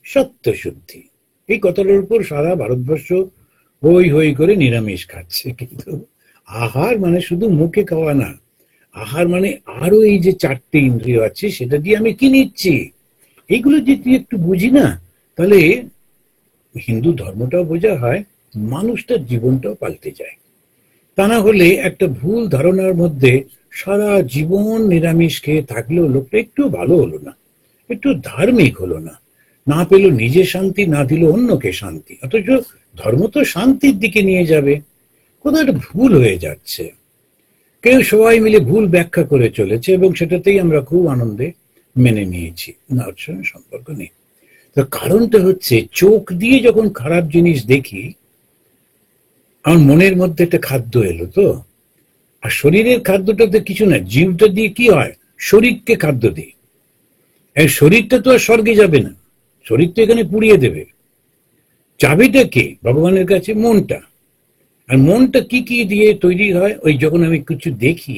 Speaker 2: সত্য শুদ্ধি। এই কথাটার উপর সারা ভারতবর্ষ হই হই করে নিরামিষ খাচ্ছে, কিন্তু আহার মানে শুধু মুখে খাওয়া না, আহার মানে আরো এই যে 4টে ইন্দ্রিয় আছে সেটা দিয়ে আমি কি নিচ্ছি, এইগুলো যদি একটু বুঝি না, তাহলে হিন্দু ধর্মটাও বোঝা হয়, মানুষটার জীবনটাও পাল্টে যায়। তা না হলে একটা ভুল ধারণার মধ্যে সারা জীবন নিরামিষ খেয়ে থাকলেও লোকটা একটু ভালো হলো না, একটু ধার্মিক হলো না, না পেল নিজে শান্তি, না দিল অন্যকে শান্তি। অথচ ধর্ম তো শান্তির দিকে নিয়ে যাবে, কোথাও একটা ভুল হয়ে যাচ্ছে। কেউ সবাই মিলে ভুল ব্যাখ্যা করে চলেছে এবং সেটাতেই আমরা খুব আনন্দে মেনে নিয়েছি, না ওর সঙ্গে সম্পর্ক নেই। তো কারণটা হচ্ছে, চোখ দিয়ে যখন খারাপ জিনিস দেখি, আমার মনের মধ্যে একটা খাদ্য এলো তো, আর শরীরের খাদ্যটাতে কিছু না, জীবটা দিয়ে কি হয়, শরীরকে খাদ্য দিই। এই শরীরটা তো আর স্বর্গে যাবে না, শরীর তো এখানে পুড়িয়ে দেবে। চাবিটা কে? ভগবানের কাছে মনটা। আর মনটা কি কি দিয়ে তৈরি হয়? ওই যখন আমি কিছু দেখি,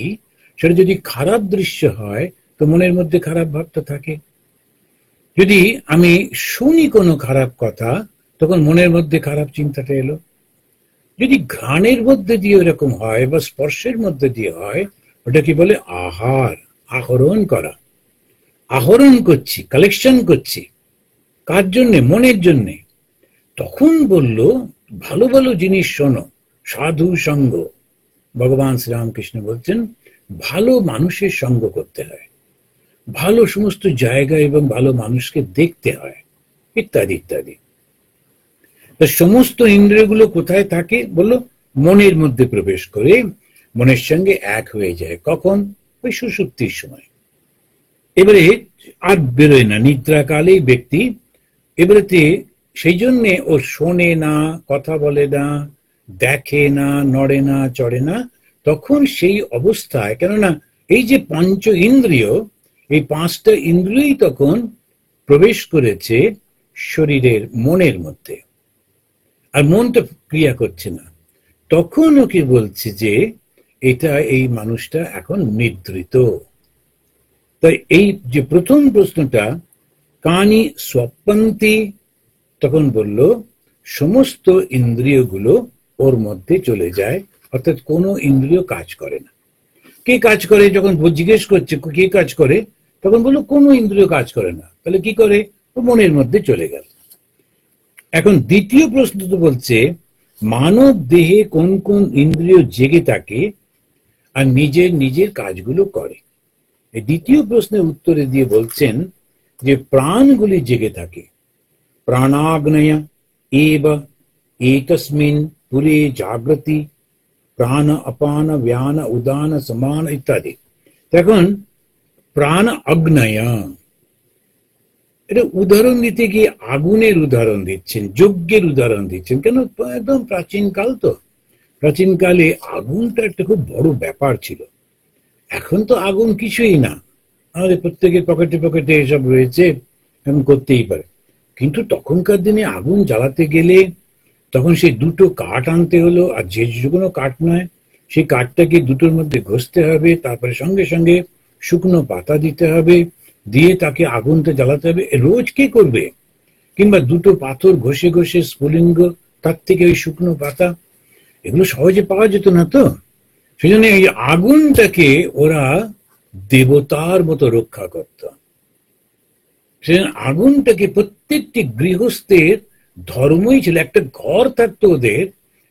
Speaker 2: সেটা যদি খারাপ দৃশ্য হয় তো মনের মধ্যে খারাপ ভাবটা থাকে। যদি আমি শুনি কোনো খারাপ কথা, তখন মনের মধ্যে খারাপ চিন্তাটা এলো। যদি ঘ্রাণের মধ্যে দিয়ে এরকম হয় বা স্পর্শের মধ্যে দিয়ে হয়, ওটা কি বলে? আহার, আহরণ করা। আহরণ করছি, কালেকশন করছি, কার জন্যে? মনের জন্যে। তখন বলল, ভালো ভালো জিনিস শোনো, সাধু সঙ্গ। ভগবান শ্রীরামকৃষ্ণ বলছেন ভালো মানুষের সঙ্গ করতে হয়, ভালো সমস্ত জায়গা এবং ভালো মানুষকে দেখতে হয়, ইত্যাদি ইত্যাদি। সমস্ত ইন্দ্রিয়গুলো কোথায় থাকে? বলল মনের মধ্যে প্রবেশ করে মনের সঙ্গে এক হয়ে যায়। কখন? ওই সুষুপ্তির সময়। এবারে আর বেরোয় না, নিদ্রাকালেই ব্যক্তি এবারেতে, সেই জন্যে ও শোনে না, কথা বলে না, দেখে না, নড়ে না, চড়ে না। তখন সেই অবস্থায়, কেননা এই যে পঞ্চ ইন্দ্রিয়, এই 5টা ইন্দ্রিয়ই তখন প্রবেশ করেছে শরীরের মনের মধ্যে, আর মনটা ক্রিয়া করছে না, তখন ওকে বলছে যে এটা এই মানুষটা এখন নিদ্রিত। তাই এই যে প্রথম প্রশ্নটা কানি স্বপন্তি, তখন বলল সমস্ত ইন্দ্রিয়গুলো ওর মধ্যে চলে যায়, অর্থাৎ কোনো ইন্দ্রিয় কাজ করে না। কে কাজ করে, যখন জিজ্ঞেস করছে কে কাজ করে, তখন বললো কোনো ইন্দ্রিয় কাজ করে না। তাহলে কি করে, ও মনের মধ্যে চলে গেল। এখন দ্বিতীয় প্রশ্ন তো বলছে মানব দেহে কোন কোন ইন্দ্রিয় জেগে থাকে আর নিজের নিজের কাজগুলো করে। এই দ্বিতীয় প্রশ্নের উত্তরে দিয়ে বলছেন যে প্রাণগুলি জেগে থাকে। প্রাণাগ্নয় এব একস্মিন পুরে জাগ্রতি প্রাণ অপান ব্যান উদান সমান ইত্যাদি। এখন প্রাণ অগ্নয়, এটা উদাহরণ দিতে গিয়ে আগুনের উদাহরণ দিচ্ছেন, যজ্ঞের উদাহরণ দিচ্ছেন। কেন, একদম প্রাচীন কাল, তো প্রাচীন কালে আগুনটা একটা খুব বড় ব্যাপার ছিল। এখন তো আগুন কিছুই না, আমাদের প্রত্যেকের পকেটে পকেটে এসব রয়েছে, এখন করতেই পারে। কিন্তু তখনকার দিনে আগুন জ্বালাতে গেলে তখন সেই দুটো কাঠ আনতে হলো, আর যে কোনো কাঠ নয়, সেই কাঠটাকে দুটোর মধ্যে ঘষতে হবে, তারপরে সঙ্গে সঙ্গে শুকনো পাতা দিতে হবে, দিয়ে তাকে আগুনটা জ্বালাতে হবে। রোজ কে করবে? কিংবা দুটো পাথর ঘষে ঘষে স্ফুলিঙ্গ, তার থেকে ওই শুকনো পাতা, এগুলো সহজে পাওয়া যেত না। তো সেই জন্য এই আগুনটাকে ওরা দেবতার মতো রক্ষা করত। সেজন্য আগুনটাকে প্রত্যেকটি গৃহস্থের ধর্মই ছিল। একটা ঘর থাকতো ওদের,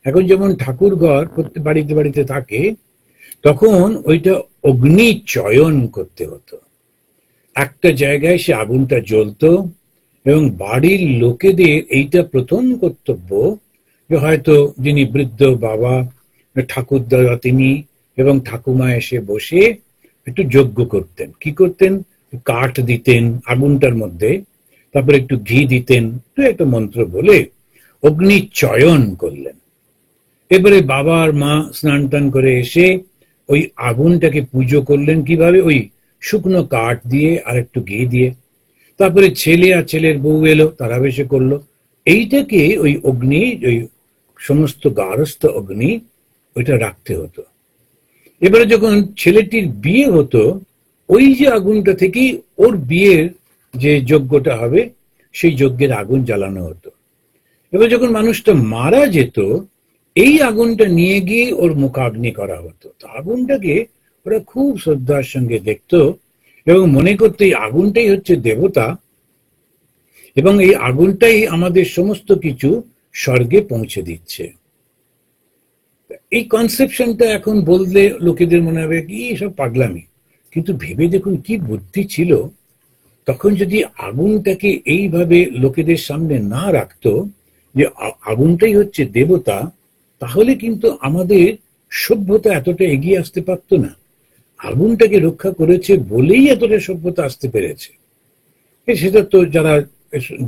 Speaker 2: এখন যেমন ঠাকুর ঘর প্রত্যেক বাড়িতে বাড়িতে থাকে, তখন ওইটা অগ্নি চয়ন করতে হতো। একটা জায়গায় সে আগুনটা জ্বলতো এবং বাড়ির লোকেদের এইটা প্রথম কর্তব্য যে হয়তো যিনি বৃদ্ধ বাবা ঠাকুরদাদা তিনি এবং ঠাকুমা এসে বসে একটু যজ্ঞ করতেন। কি করতেন? কাঠ দিতেন আগুনটার মধ্যে, তারপরে একটু ঘি দিতেন, তো একটা মন্ত্র বলে অগ্নি চয়ন করলেন। এবারে বাবা আর মা স্নান টান করে এসে ওই আগুনটাকে পুজো করলেন। কিভাবে? ওই শুকনো কাঠ দিয়ে আর একটু ঘি দিয়ে। তারপরে ছেলে আর ছেলের বউ এলো, তারা বেশে করলো। এইটাকে ওই অগ্নি, ওই সমস্ত গারস্থ অগ্নি, ওইটা রাখতে হতো। এবারে যখন ছেলেটির বিয়ে হতো, ওই যে আগুনটা থেকেই ওর বিয়ের যে যজ্ঞটা হবে, সেই যজ্ঞের আগুন জ্বালানো হতো। এবার যখন মানুষটা মারা যেত, এই আগুনটা নিয়ে গিয়ে ওর মুখাগ্নি করা হতো। তো আগুনটাকে ওরা খুব শ্রদ্ধার সঙ্গে দেখতো এবং মনে করতো এই আগুনটাই হচ্ছে দেবতা, এবং এই আগুনটাই আমাদের সমস্ত কিছু স্বর্গে পৌঁছে দিচ্ছে। এই কনসেপশনটা এখন বললে লোকেদের মনে হবে কি সব পাগলামি, কিন্তু ভেবে দেখুন কি বুদ্ধি ছিল। তখন যদি আগুনটাকে এইভাবে লোকেদের সামনে না রাখতো যে আগুনটাই হচ্ছে দেবতা, তাহলে কিন্তু আমাদের সভ্যতা এতটা এগিয়ে আসতে পারতো না। আগুনটাকে রক্ষা করেছে বলেই এতটা সভ্যতা আসতে পেরেছে। সেটা তো যারা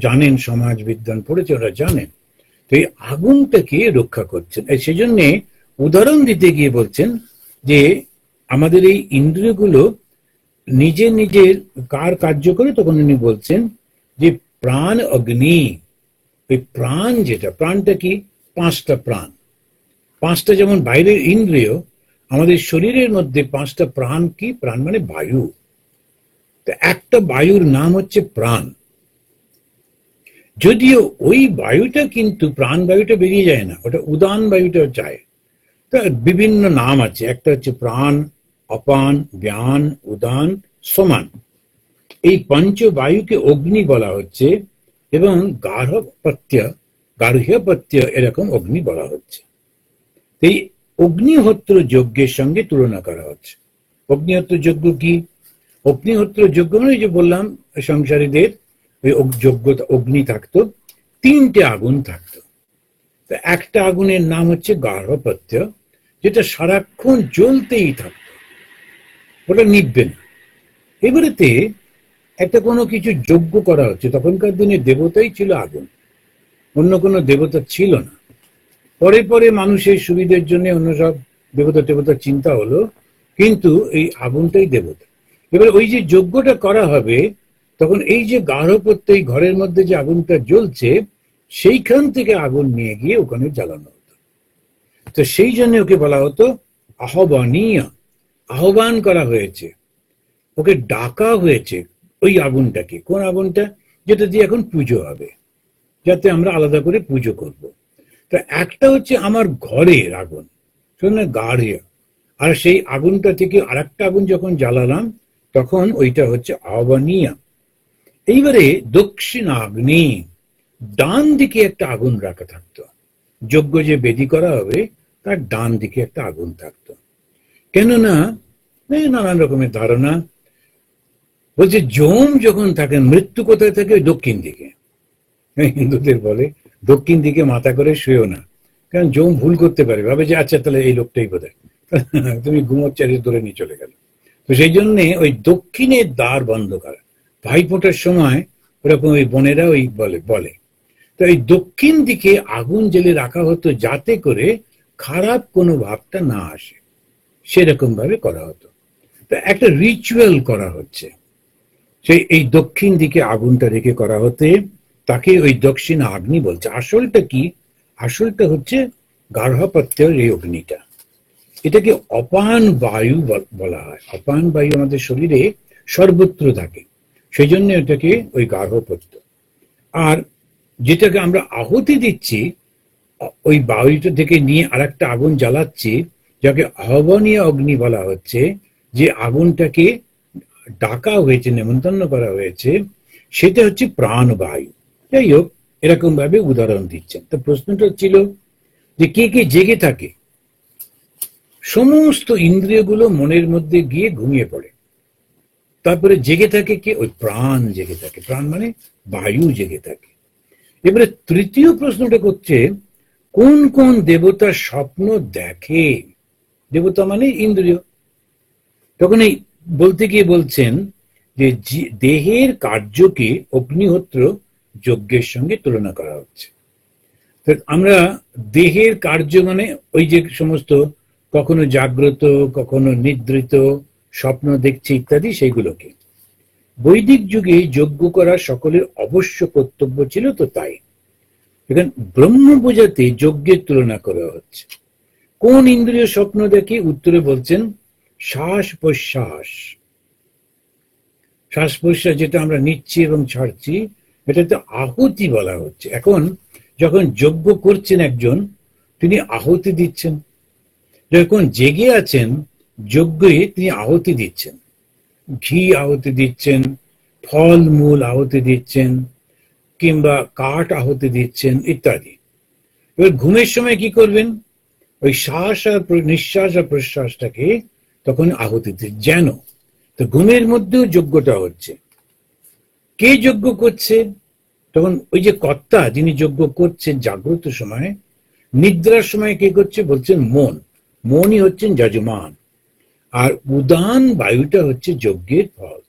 Speaker 2: জানেন, সমাজ বিজ্ঞান পড়েছে, ওরা জানেন। তো এই আগুনটাকে রক্ষা করছেন। সেজন্যে উদাহরণ দিতে গিয়ে বলছেন যে আমাদের এই ইন্দ্রিয়গুলো নিজের নিজের কার কার্য করে, তখন উনি বলছেন যে প্রাণ অগ্নি। ওই প্রাণ যেটা, প্রাণটা কি? পাঁচটা প্রাণ। পাঁচটা যেমন বাইরের ইন্দ্রিয়, আমাদের শরীরের মধ্যে পাঁচটা প্রাণ। কি প্রাণ? মানে বায়ু। তো একটা বায়ুর নাম হচ্ছে প্রাণ। যদিও ওই বায়ুটা কিন্তু প্রাণ বায়ুটা বেরিয়ে যায় না, ওটা উদান বায়ুটা যায়। তা বিভিন্ন নাম আছে, একটা হচ্ছে প্রাণ, অপান, ব্যান, উদান, সমান। এই পঞ্চ বায়ুকে অগ্নি বলা হচ্ছে এবং গার্হপত্য এরকম অগ্নি বলা হচ্ছে। এই অগ্নিহোত্র যজ্ঞের সঙ্গে তুলনা করা হচ্ছে। অগ্নিহোত্র যজ্ঞ কি? অগ্নিহোত্র যজ্ঞ মানে যে বললাম সংসারীদের ওই যজ্ঞ, অগ্নি থাকতো, তিনটে আগুন থাকতো। একটা আগুনের নাম হচ্ছে গার্হপত্য, যেটা সারাক্ষণ জ্বলতেই থাকতো, ওটা নিভবে না। এবারেতে একটা কোনো কিছু যজ্ঞ করা হচ্ছে, তখনকার দিনে দেবতাই ছিল আগুন, অন্য কোনো দেবতা ছিল না। পরে পরে মানুষের সুবিধের জন্য অন্য সব দেবতা টেবতার চিন্তা হলো, কিন্তু এই আগুনটাই দেবতা। এবার ওই যে যজ্ঞটা করা হবে, তখন এই যে গার্হপত্য, এই ঘরের মধ্যে যে আগুনটা জ্বলছে, সেইখান থেকে আগুন নিয়ে গিয়ে ওখানে জ্বালানো হতো। তো সেই জন্য ওকে বলা হতো আহ্বানীয়, আহ্বান করা হয়েছে, ওকে ডাকা হয়েছে ওই আগুনটাকে। কোন আগুনটা? যেটা দিয়ে এখন পুজো হবে, যাতে আমরা আলাদা করে পুজো করব। তো একটা হচ্ছে আমার ঘরের আগুন, শুনে গাড়ে, আর সেই আগুনটা থেকে আরেকটা আগুন যখন জ্বালালাম তখন ওইটা হচ্ছে আহ্বানীয়। এইবারে দক্ষিণাগ্নি, ডান দিকে একটা আগুন রাখা থাকতো। যজ্ঞ যে বেদি করা হবে তার ডান দিকে একটা আগুন থাকতো। কেননা নানান রকমের ধারণা বলছে, যম যখন থাকেন, মৃত্যু কোথায় থাকে? দক্ষিণ দিকে। হিন্দুদের বলে দক্ষিণ দিকে মাথা করে শুয়েও না, কারণ যম ভুল করতে পারে, ভাবে যে আচ্ছা তাহলে এই লোকটাই বোধহয় তুমি ঘুমোচ্চারি ধরে নিয়ে চলে গেল। তো সেই জন্যে ওই দক্ষিণের দ্বার বন্ধ করা। ভাইফোঁটার সময় ওরকম ওই বোনেরা ওই বলে তো এই দক্ষিণ দিকে আগুন জ্বেলে রাখা হতো, যাতে করে খারাপ কোনো ভাবটা না আসে, সেরকম ভাবে করা হতো। তো একটা রিচুয়াল করা হচ্ছে, সেই এই দক্ষিণ দিকে আগুনটা রেখে করা হতে, তাকে ওই দক্ষিণ আগ্নি বলছে। আসলটা কি? আসলটা হচ্ছে গার্হপত্যের এই অগ্নিটা। এটাকে অপান বায়ু বলা হয়। অপান বায়ু আমাদের শরীরে সর্বত্র থাকে, সেই জন্য এটাকে ওই গার্হপত্য। আর যেটাকে আমরা আহুতি দিচ্ছি, ওই বায়ুটা থেকে নিয়ে আরেকটা আগুন জ্বালাচ্ছি, যাকে আহ্বানীয় অগ্নি বলা হচ্ছে। যে আগুনটাকে ডাকা হয়েছে, নেমন্তন্ন করা হয়েছে, সেটা হচ্ছে প্রাণবায়ু। যাই হোক, এরকম ভাবে উদাহরণ দিচ্ছেন। তো প্রশ্নটা ছিল যে কে কে জেগে থাকে? সমস্ত ইন্দ্রিয়গুলো মনের মধ্যে গিয়ে ঘুমিয়ে পড়ে, তারপরে জেগে থাকে কে? ওই প্রাণ জেগে থাকে। প্রাণ মানে বায়ু জেগে থাকে। এবারে তৃতীয় প্রশ্নটা করছে, কোন কোন দেবতা স্বপ্ন দেখে? দেবতা মানে ইন্দ্রিয়। তখন এই বলতে গিয়ে বলছেন যে দেহের কার্যকে অগ্নিহোত্র যজ্ঞের সঙ্গে তুলনা করা হচ্ছে। আমরা দেহের কার্য মানে ওই যে সমস্ত কখনো জাগ্রত, কখনো নিদ্রিত, স্বপ্ন দেখছে ইত্যাদি, সেইগুলোকে বৈদিক যুগে যজ্ঞ করা সকলের অবশ্য কর্তব্য ছিল। তো তাই এখানে ব্রহ্ম বোঝাতে যজ্ঞের তুলনা করা হচ্ছে। কোন ইন্দ্রিয় স্বপ্ন দেখে? উত্তরে বলছেন শ্বাস প্রশ্বাস। শ্বাস প্রশ্বাস যেটা আমরা নিচ্ছি এবং ছাড়ছি, এটাতে আহুতি বলা হচ্ছে। এখন যখন যজ্ঞ করছেন একজন, তিনি আহুতি দিচ্ছেন। যখন জেগে আছেন, যজ্ঞে তিনি আহুতি দিচ্ছেন, ঘি আহুতি দিচ্ছেন, ফল মূল আহুতি দিচ্ছেন, কিংবা কাঠ আহুতি দিচ্ছেন ইত্যাদি। এবার ঘুমের সময় কি করবেন? ওই শ্বাস আর নিঃশ্বাস আর প্রশ্বাসটাকে তখন আহুতি দিচ্ছেন যেন। তো ঘুমের মধ্যেও যজ্ঞটা হচ্ছে। কে যজ্ঞ করছে? তখন ওই যে কর্তা, যিনি যজ্ঞ করছেন জাগ্রত সময়। নিদ্রার সময় কে করছে? বলছেন মন। মনই হচ্ছেন যজমান। আর উদান বায়ুটা হচ্ছে যজ্ঞের ফল।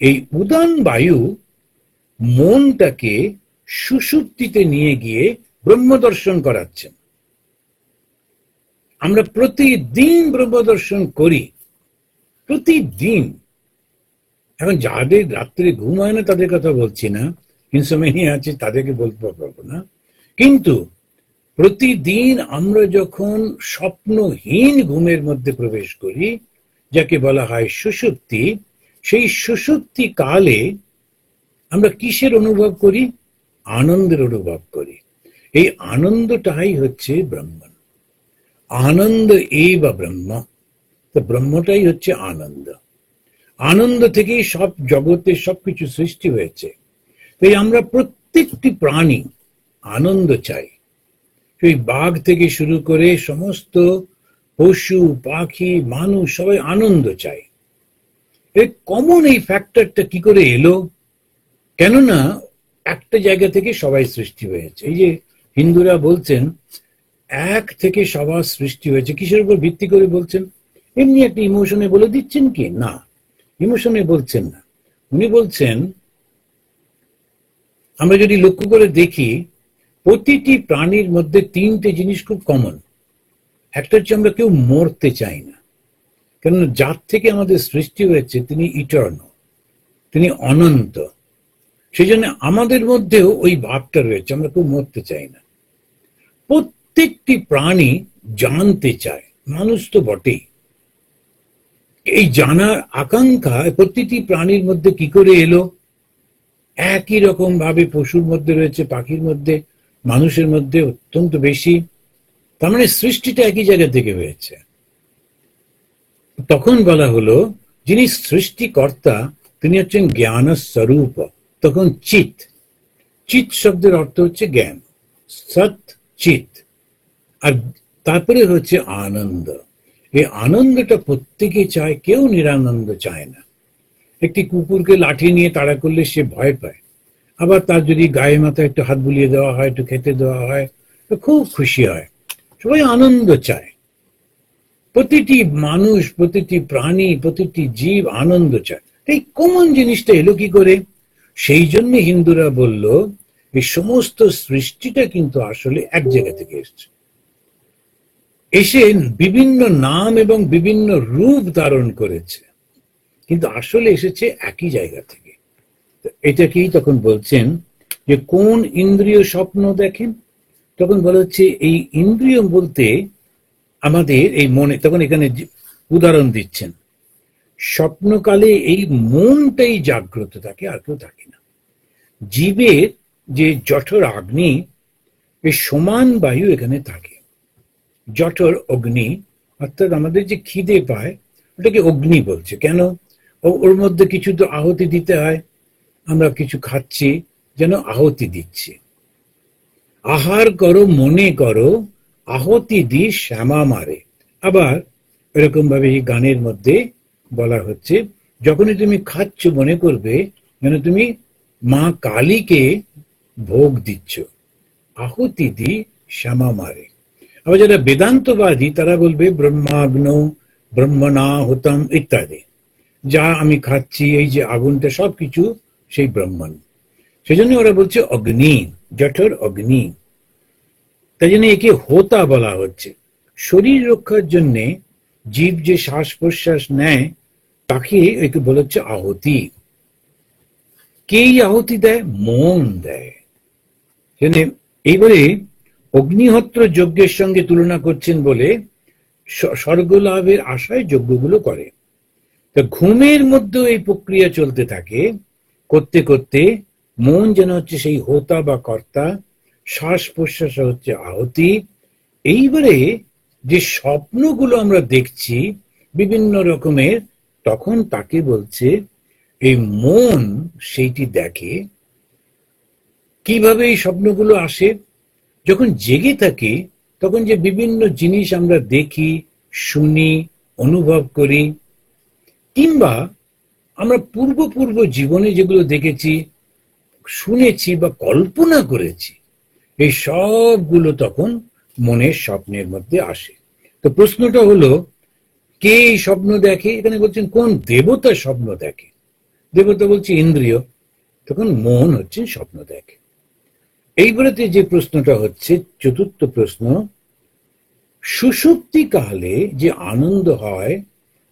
Speaker 2: এই উদান বায়ু মনটাকে সুষুপ্তিতে নিয়ে গিয়ে ব্রহ্মদর্শন করাচ্ছেন। আমরা প্রতিদিন ব্রহ্মদর্শন করি, প্রতিদিন। এখন যাদের রাত্রে ঘুম হয় না তাদের কথা বলছি না, ইনসোমেনিয়া আছে তাদেরকে বলতে পারবো না, কিন্তু প্রতিদিন আমরা যখন স্বপ্নহীন ঘুমের মধ্যে প্রবেশ করি, যাকে বলা হয় সুষুপ্তি, সেই সুষুপ্তি কালে আমরা কিসের অনুভব করি? আনন্দের অনুভব করি। এই আনন্দটাই হচ্ছে ব্রহ্ম। আনন্দ বা ব্রহ্ম। তো ব্রহ্মটাই হচ্ছে আনন্দ। আনন্দ থেকেই সব জগতে সবকিছু সৃষ্টি হয়েছে। তাই আমরা প্রত্যেকটি প্রাণী আনন্দ চাই। সেই বাঘ থেকে শুরু করে সমস্ত পশু পাখি মানুষ সবাই আনন্দ চায়। এই কমন এই ফ্যাক্টরটা কি করে এলো? কেননা একটা জায়গা থেকে সবাই সৃষ্টি হয়েছে। এই যে হিন্দুরা বলছেন এক থেকে সবার সৃষ্টি হয়েছে, কিসের উপর ভিত্তি করে বলছেন? এমনি একটা ইমোশনে বলে দিচ্ছেন কি? না, ইমোশনে বলছেন না। উনি বলছেন, আমরা যদি লক্ষ্য করে দেখি, প্রতিটি প্রাণীর মধ্যে তিনটে জিনিস খুব কমন। একটা হচ্ছে আমরা কেউ মরতে চাই না, কেননা যার থেকে আমাদের সৃষ্টি হয়েছে তিনি ইটার্নাল, তিনি অনন্ত, সেই জন্য আমাদের মধ্যেও ওই ভাবটা রয়েছে, আমরা খুব মরতে চাই না। প্রত্যেকটি প্রাণী জানতে চায়, মানুষ তো বটেই। এই জানার আকাঙ্ক্ষা প্রতিটি প্রাণীর মধ্যে কি করে এলো? একই রকম ভাবে পশুর মধ্যে রয়েছে, পাখির মধ্যে, মানুষের মধ্যে অত্যন্ত বেশি। তার মানে সৃষ্টিটা একই জায়গা থেকে হয়েছে। তখন বলা হলো যিনি সৃষ্টিকর্তা তিনি হচ্ছেন জ্ঞান স্বরূপ। তখন চিত, চিত শব্দের অর্থ হচ্ছে জ্ঞান, সৎ চিত। আর তারপরে হচ্ছে আনন্দ। এই আনন্দটা প্রত্যেকে চায়, কেউ নিরানন্দ চায় না। একটি কুকুরকে লাঠি নিয়ে তাড়া করলে সে ভয় পায়, আবার তার যদি গায়ে মাথায় একটু হাত বুলিয়ে দেওয়া হয়, একটু খেতে দেওয়া হয়, তো খুব খুশি হয়। সবাই আনন্দ চায়। প্রতিটি মানুষ, প্রতিটি প্রাণী, প্রতিটি জীব আনন্দ চায়। এই কমন জিনিসটা এলো কি করে? সেই জন্য হিন্দুরা বলল এই সমস্ত সৃষ্টিটা কিন্তু আসলে এক জায়গা থেকে এসছে, এসে বিভিন্ন নাম এবং বিভিন্ন রূপ ধারণ করেছে, কিন্তু আসলে এসেছে একই জায়গা থেকে। এটাকেই তখন বলছেন যে কোন ইন্দ্রিয় স্বপ্ন দেখেন? তখন বলা হচ্ছে এই ইন্দ্রিয় বলতে আমাদের এই মনে। তখন এখানে উদাহরণ দিচ্ছেন, স্বপ্নকালে এই মনটাই জাগ্রত থাকে, আর কেউ থাকে না। জীবের যে জঠর অগ্নি, এই সমান বায়ু এখানে থাকে। জঠর অগ্নি অর্থাৎ আমাদের যে খিদে পায় ওটাকে অগ্নি বলছে। কেন? ওর মধ্যে কিছু তো আহুতি দিতে হয়। আমরা কিছু খাচ্ছি, যেন আহুতি দিচ্ছি। আহার করো মনে করো, আহুতি দি শ্যামা মারে। আবার এরকম ভাবে এই গানের মধ্যে বলা হচ্ছে, যখনই তুমি খাচ্ছ মনে করবে যেন তুমি মা কালীকে ভোগ দিচ্ছ। আহুতি দি শ্যামা মারে। আবার যারা বেদান্তবাদী তারা বলবে ব্রহ্মাগ্ন ব্রহ্মণাহুতম ইত্যাদি। যা আমি খাচ্ছি, এই যে আগুনটা, সবকিছু সেই ব্রহ্মণ। সেই জন্য ওরা বলছে অগ্নি, জঠর অগ্নি। তাই জন্য একে হোতা বলা হচ্ছে। শরীর রক্ষার জন্য জীব যে শ্বাস প্রশ্বাস নেয় তাকে একে বলা হচ্ছে আহুতি। কেই আহুতি দেয়? মন দেয়। এইবারে অগ্নিহোত্র যজ্ঞের সঙ্গে তুলনা করছেন বলে স্বর্গলাভের আশায় যজ্ঞগুলো করে। তা ঘুমের মধ্যে এই প্রক্রিয়া চলতে থাকে, করতে করতে মন যেন হচ্ছে সেই হোতা বা কর্তা, শ্বাস প্রশ্বাস হচ্ছে আহুতি। এইবারে যে স্বপ্নগুলো আমরা দেখছি বিভিন্ন রকমের, তখন তাকে বলছে এই মন সেইটি দেখে। কিভাবে এই স্বপ্নগুলো আসে? যখন জেগে থাকি তখন যে বিভিন্ন জিনিস আমরা দেখি, শুনি, অনুভব করি, কিংবা আমরা পূর্ব জীবনে যেগুলো দেখেছি, শুনেছি বা কল্পনা করেছি, এই সবগুলো তখন মনের স্বপ্নের মধ্যে আসে। তো প্রশ্নটা হলো, কে এই স্বপ্ন দেখে? এখানে বলছেন কোন দেবতা স্বপ্ন দেখে? দেবতা বলছে ইন্দ্রিয়। তখন মন হচ্ছে স্বপ্ন দেখে। এইবারেতে যে প্রশ্নটা হচ্ছে চতুর্থ প্রশ্ন, সুষুপ্তি কালে যে আনন্দ হয়,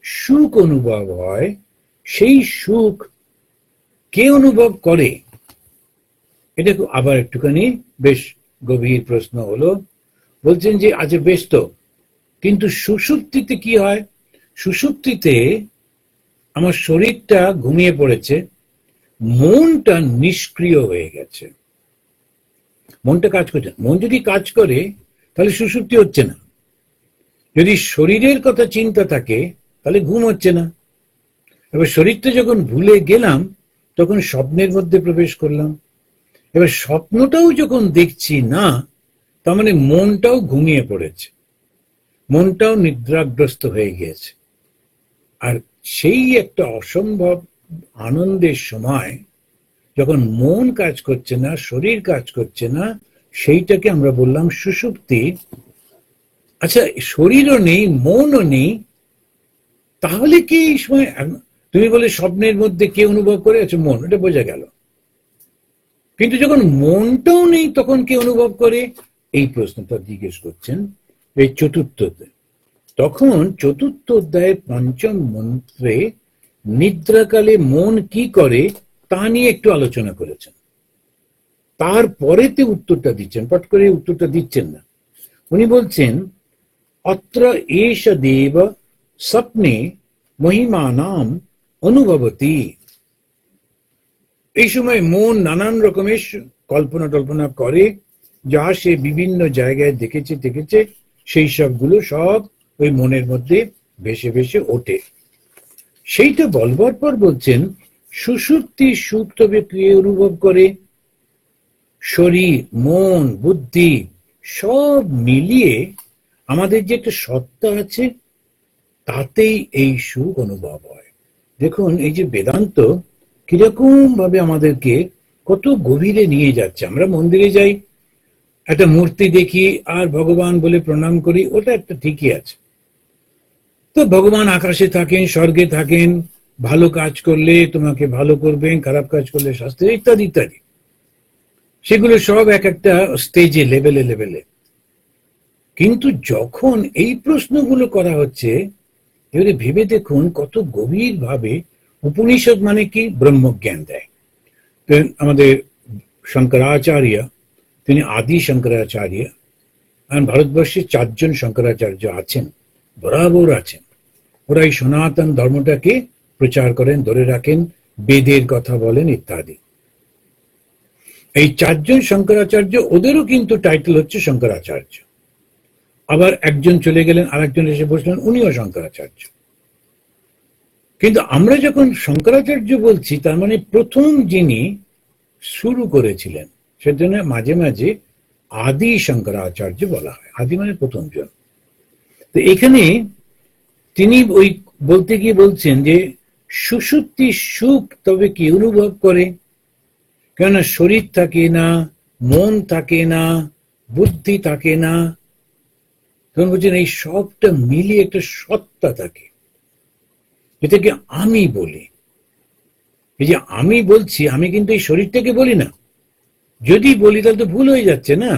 Speaker 2: সুখ অনুভব হয়, সেই সুখ কে অনুভব করে? এটা আবার একটুখানি বেশ গভীর প্রশ্ন হলো। বলছেন যে আজ বেশ তো, কিন্তু সুষুপ্তিতে কি হয়? সুষুপ্তিতে আমার শরীরটা ঘুমিয়ে পড়েছে, মনটা নিষ্ক্রিয় হয়ে গেছে। মনটা কাজ করছে। মন যদি কাজ করে তাহলে সুষুপ্তি হচ্ছে না। যদি শরীরের কথা চিন্তা থাকে তাহলে ঘুম হচ্ছে না। এবার শরীরটা যখন ভুলে গেলাম তখন স্বপ্নের মধ্যে প্রবেশ করলাম। এবার স্বপ্নটাও যখন দেখছি না, তার মানে মনটাও ঘুমিয়ে পড়েছে, মনটাও নিদ্রাগ্রস্ত হয়ে গিয়েছে। আর সেই একটা অসম্ভব আনন্দের সময় যখন মন কাজ করছে না, শরীর কাজ করছে না, সেইটাকে আমরা বললাম সুষুপ্তি। আচ্ছা, শরীরও নেই, মনও নেই, তাহলে কি এই সময় তুমি বলে স্বপ্নের মধ্যে কে অনুভব করে? আচ্ছা, মন, এটা বোঝা গেল। কিন্তু যখন মনটাও নেই তখন কে অনুভব করে? এই প্রশ্নটা জিজ্ঞেস করছেন এই চতুর্থ অধ্যায়। তখন চতুর্থ অধ্যায়ের পঞ্চম মন্ত্রে নিদ্রাকালে মন কি করে তা নিয়ে একটু আলোচনা করেছেন। তারপরেতে উত্তরটা দিচ্ছেন, পট করে উত্তরটা দিচ্ছেন না। উনি বলছেন অত্র এষ দেব স্বপ্নে মহিমানাম অনুভবতি। এই সময় মন নানান রকমের কল্পনা টল্পনা করে, যা সে বিভিন্ন জায়গায় দেখেছে, সেই সবগুলো সব ওই মনের মধ্যে ভেসে ভেসে ওঠে। সেইটা বলবার পর বলছেন সুষুপ্তি সুখ তবে কে অনুভব করে? শরীর, মন, বুদ্ধি সব মিলিয়ে আমাদের যে একটা সত্তা আছে, তাতেই এই সুখ অনুভব হয়। দেখুন এই যে বেদান্ত কিরকম ভাবে আমাদেরকে কত গভীরে নিয়ে যাচ্ছে। আমরা মন্দিরে যাই, একটা মূর্তি দেখি আর ভগবান বলে প্রণাম করি, ওটা একটা ঠিকই আছে। তো ভগবান আকাশে থাকেন, স্বর্গে থাকেন, ভালো কাজ করলে তোমাকে ভালো করবেন, খারাপ কাজ করলে শাস্তি, ইত্যাদি ইত্যাদি। সেগুলো সব এক একটা স্টেজে, লেভেলে। কিন্তু যখন এই প্রশ্নগুলো করা হচ্ছে, এবারে ভেবে দেখুন কত গভীর ভাবে উপনিষদ মানে কি ব্রহ্মজ্ঞান দেয়। আমাদের শঙ্করাচার্য, তিনি আদি শঙ্করাচার্য, আর ভারতবর্ষে 4 জন শঙ্করাচার্য আছেন, বরাবর আছেন। ওরা এই সনাতন ধর্মটাকে প্রচার করেন, ধরে রাখেন, বেদের কথা বলেন ইত্যাদি। এই 4 জন শঙ্করাচার্য, ওদেরও কিন্তু টাইটেল হচ্ছে শঙ্করাচার্য। আবার একজন চলে গেলেন, আরেকজন এসে বসলেন, উনিও শঙ্করাচার্য। কিন্তু আমরা যখন শঙ্করাচার্য বলছি, তার মানে প্রথম যিনি শুরু করেছিলেন, সেজন্য মাঝে মাঝে আদি শঙ্করাচার্য বলা হয়। আদি মানে প্রথম জন। তো এখানে তিনি ওই বলতে গিয়ে বলছেন যে সুষুপ্তি সুখ তবে কি অনুভব করে? কেননা শরীর থাকে না, মন থাকে না, বুদ্ধি থাকে না। তখন বলছেন এই সবটা মিলিয়ে একটা সত্তা থাকে, এটাকে আমি বলি। এই যে আমি বলছি, আমি কিন্তু এই শরীরটাকে বলি না। যদি বলি তাহলে তো ভুল হয়ে যাচ্ছে না।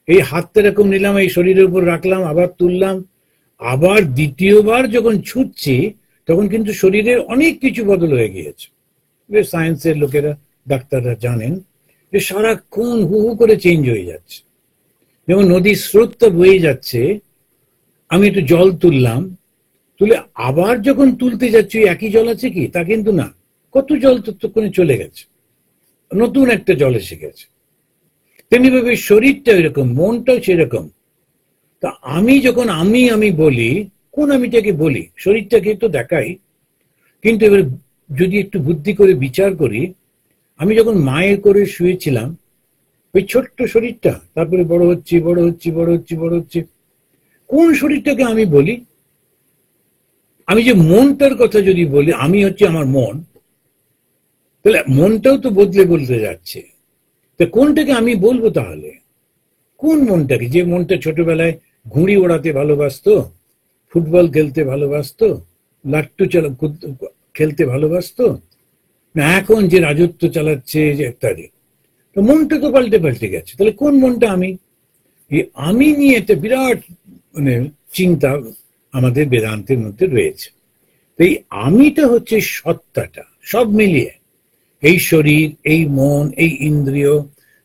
Speaker 2: এই হাতটা এরকম নিলাম, এই শরীরের উপর রাখলাম, আবার তুললাম, আবার দ্বিতীয়বার যখন ছুটছি, তখন কিন্তু শরীরের অনেক কিছু বদল হয়ে গিয়েছে। সায়েন্সের লোকেরা, ডাক্তাররা জানেন যে সারাক্ষণ হু হু করে চেঞ্জ হয়ে যাচ্ছে। যেমন নদীর স্রোতটা বয়ে যাচ্ছে, আমি একটু জল তুললাম, তুলে আবার যখন তুলতে যাচ্ছি একই জল আছে কি? তা কিন্তু না, কত জল ততক্ষণে চলে গেছে, নতুন একটা জল এসে গেছে। তেমনি ভাবে শরীরটা এরকম, মনটাও সেরকম। তা আমি যখন আমি বলি, কোন আমিটাকে বলি? শরীরটাকে তো দেখাই, কিন্তু এবার যদি একটু বুদ্ধি করে বিচার করি, আমি যখন মায়ের করে শুয়েছিলাম, ওই ছোট্ট শরীরটা তারপরে বড় হচ্ছে, কোন শরীরটাকে আমি বলি? আমি যে মনটার কথা যদি বলি, আমি হচ্ছে আমার মন, তাহলে মনটাও তো বদলে যাচ্ছে। তা কোনটাকে আমি বলবো তাহলে? কোন মনটাকে? যে মনটা ছোটবেলায় ঘুড়ি ওড়াতে ভালোবাসতো, ফুটবল খেলতে ভালোবাসতো, লাট্টু খেলতে ভালোবাসতো, না এখন যে রাজত্ব চালাচ্ছে যে ইত্যাদি। তো মনটা তো পাল্টে গেছে। তাহলে কোন মনটা আমি? এই আমি নিয়ে একটা বিরাট মানে চিন্তা আমাদের বেদান্তের মধ্যে রয়েছে। তো এই আমিটা হচ্ছে সত্তাটা, সব মিলিয়ে এই শরীর, এই মন, এই ইন্দ্রিয়,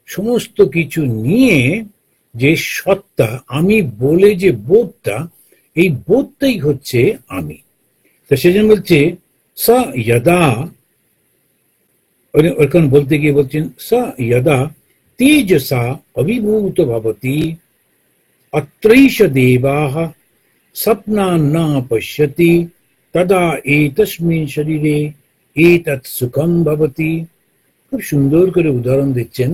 Speaker 2: সমস্ত কিছু নিয়ে যে সত্তা, আমি বলে যে বোধটা, এই বোধটাই হচ্ছে আমি। তো সেজন্য বলছে স যদা, ওরকম বলতে গিয়ে বলছেন স যদা তেজসা অভিভূত ভবতি অত্রৈষ দেবাঃ স্বপ্নান ন পশ্যতি তদা এতস্মিন শরীরে এতৎ সুখম ভবতি। খুব সুন্দর করে উদাহরণ দিচ্ছেন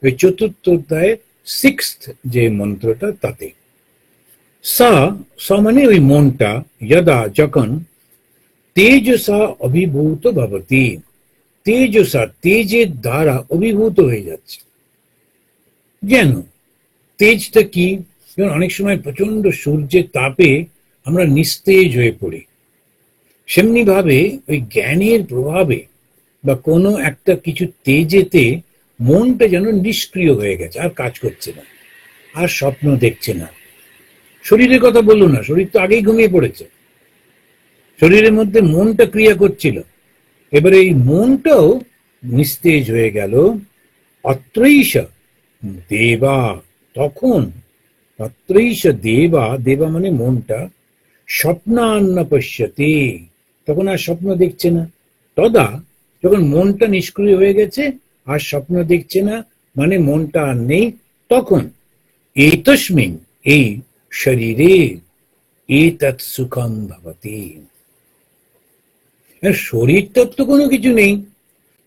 Speaker 2: ওই 4th অধ্যায়ে 6th যে মন্ত্রটা, তাতে স মানে ওই মনটা, যদা যখন, তেজসা অভিভূত ভবতি, তেজসা তেজের দ্বারা অভিভূত হয়ে যাচ্ছে। যেন তেজটা কি? যেমন অনেক সময় প্রচন্ড সূর্যের তাপে আমরা নিস্তেজ হয়ে পড়ি, সেমনি ভাবে ওই জ্ঞানের প্রভাবে বা কোনো একটা কিছু তেজেতে মনটা যেন নিষ্ক্রিয় হয়ে গেছে, আর কাজ করছে না, আর স্বপ্ন দেখছে না। শরীরের কথা বললো না, শরীর তো আগেই ঘুমিয়ে পড়েছে, শরীরের মধ্যে মনটা ক্রিয়া করছিল। এবারে এই মনটাও নিস্তেজ হয়ে গেল, অত্রৈষ দেবা, তখন অত্রৈষ দেবা, দেবা মানে মনটা, স্বপ্নান্ন পশ্যতে, তখন আর স্বপ্ন দেখছে না। তদা, যখন মনটা নিষ্ক্রিয় হয়ে গেছে আর স্বপ্ন দেখছে না, মানে মনটা আর নেই, তখন এতস্মিন, এই শরীরে, এতৎ সুখম ভবতি। শরীরটার তো কোনো কিছু নেই,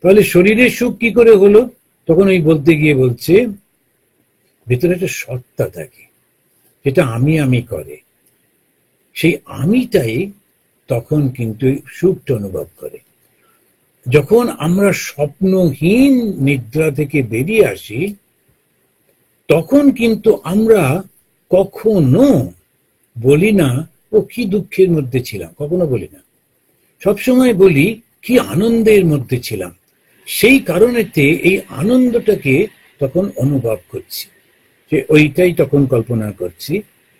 Speaker 2: তাহলে শরীরের সুখ কি করে হলো? তখন ওই বলতে গিয়ে বলছে ভেতরে একটা সত্তা থাকে, যেটা আমি আমি করে, সেই আমিটাই তখন কিন্তু সুখটা অনুভব করে। যখন আমরা স্বপ্নহীন নিদ্রা থেকে বেরিয়ে আসি, তখন কিন্তু আমরা কখনো বলি না ও কি দুঃখের মধ্যে ছিলাম, কখনো বলি না। সবসময় বলি কি আনন্দের মধ্যে ছিলাম। সেই কারণেতে এই আনন্দটাকে তখন অনুভব করছি, যে ওইটাই তখন কল্পনা করছি,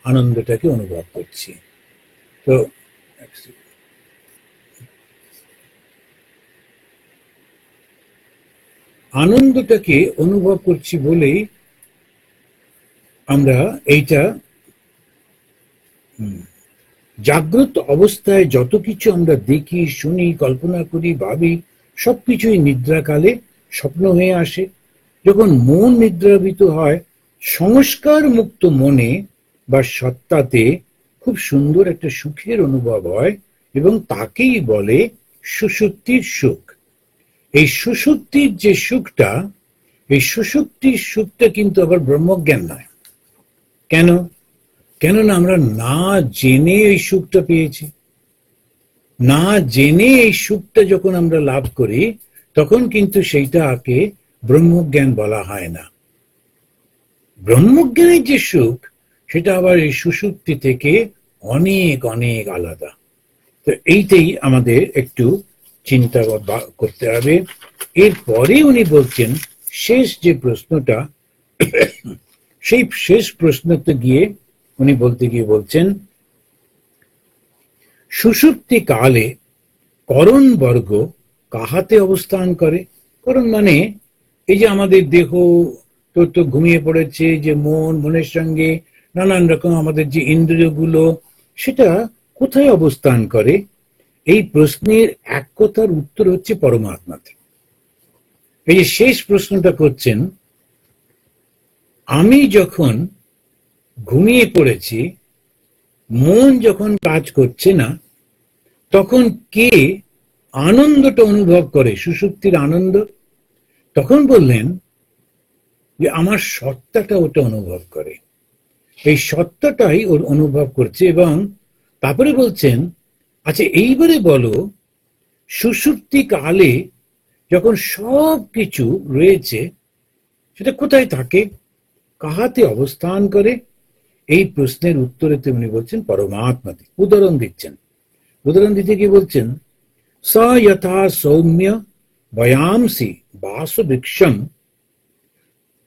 Speaker 2: আনন্দটাকে অনুভব করছি। তো আনন্দটাকে অনুভব করছি বলেই আমরা এইটা জাগ্রত অবস্থায় যত কিছু আমরা দেখি, শুনি, কল্পনা করি, ভাবি, সবকিছুই নিদ্রাকালে স্বপ্ন হয়ে আসে। যখন মন নিদ্রাভিত হয়, সংস্কার মুক্ত মনে বা সত্তাতে খুব সুন্দর একটা সুখের অনুভব হয়, এবং তাকেই বলে সুষুপ্তির সুখ। এই সুষুপ্তির যে সুখটা, এই সুষুপ্তির সুখটা কিন্তু আবার ব্রহ্মজ্ঞান নয়। কেন? কেননা আমরা না জেনে এই সুখটা পেয়েছি। না জেনে এই সুখটা যখন আমরা লাভ করি, তখন কিন্তু সেইটাকে ব্রহ্মজ্ঞান বলা হয় না। ব্রহ্মজ্ঞানের যে সুখ, সেটা আবার এই সুষুপ্তি থেকে অনেক অনেক আলাদা। তো এইটাই আমাদের একটু চিন্তা করতে হবে। এরপরে উনি বলছেন শেষ যে প্রশ্নটা, সেই শেষ প্রশ্নতে গিয়ে উনি বলতে গিয়ে বলছেন, সুষুপ্তি কালে করণ বর্গ কাহাতে অবস্থান করে? করণ মানে এই যে আমাদের দেহ তো ঘুমিয়ে পড়েছে, যে মন, মনের সঙ্গে নানান রকম আমাদের যে ইন্দ্রিয়গুলো, সেটা কোথায় অবস্থান করে? এই প্রশ্নের এক কথার উত্তর হচ্ছে পরমাত্মাতে। এই যে শেষ প্রশ্নটা করছেন, আমি যখন ঘুমিয়ে পড়েছি, মন যখন কাজ করছে না, তখন কে আনন্দটা অনুভব করে, সুষুপ্তির আনন্দ? তখন বললেন যে আমার সত্তাটা ওটা অনুভব করে, এই সত্তাটাই ওর অনুভব করছে। এবং তারপরে বলছেন, আচ্ছা এইবারে বলো, সুষুপ্তি কালে যখন সব কিছু রয়েছে, সেটা কোথায় থাকে, কাহাতে অবস্থান করে? এই প্রশ্নের উত্তরে উনি বলছেন পরমাত্মাতে। উদাহরণ দিচ্ছেন। উদাহরণ দিতে গিয়ে বলছেন, স যথা সৌম্য বয়ামসি বাসবৃক্ষম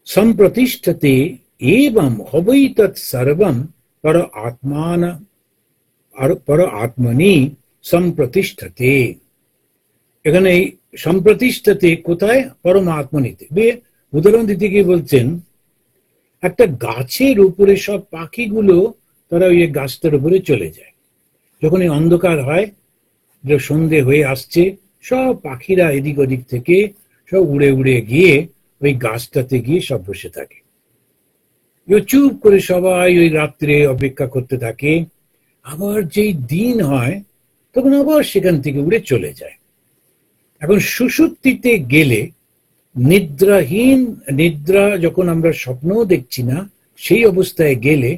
Speaker 2: সম্প্রতিষ্ঠতে এবং হবৈ তৎ সর্বম পর আত্মান পর আত্মনি সম্প্রতিষ্ঠতে। এখানে এই সম্প্রতিষ্ঠতে কোথায়? পরমাত্মনিতে। উদাহরণ দিতে গিয়ে বলছেন, একটা গাছের উপরে সব পাখিগুলো তারা ওই গাছটার উপরে চলে যায়। যখন এই অন্ধকার হয়, যে সন্ধে হয়ে আসছে, সব পাখিরা এদিক ওদিক থেকে সব উড়ে উড়ে গিয়ে ওই গাছটাতে গিয়ে সব বসে থাকে। চুপ করে সবাই ওই রাত্রে অপেক্ষা করতে থাকে। আবার যেই দিন হয়, তখন আবার সেখান থেকে উড়ে চলে যায়। এখন সুষুপ্তিতে গেলে, নিদ্রাহীন, নিদ্রা যখন আমরা স্বপ্নও দেখছি না, সেই অবস্থায় গেলে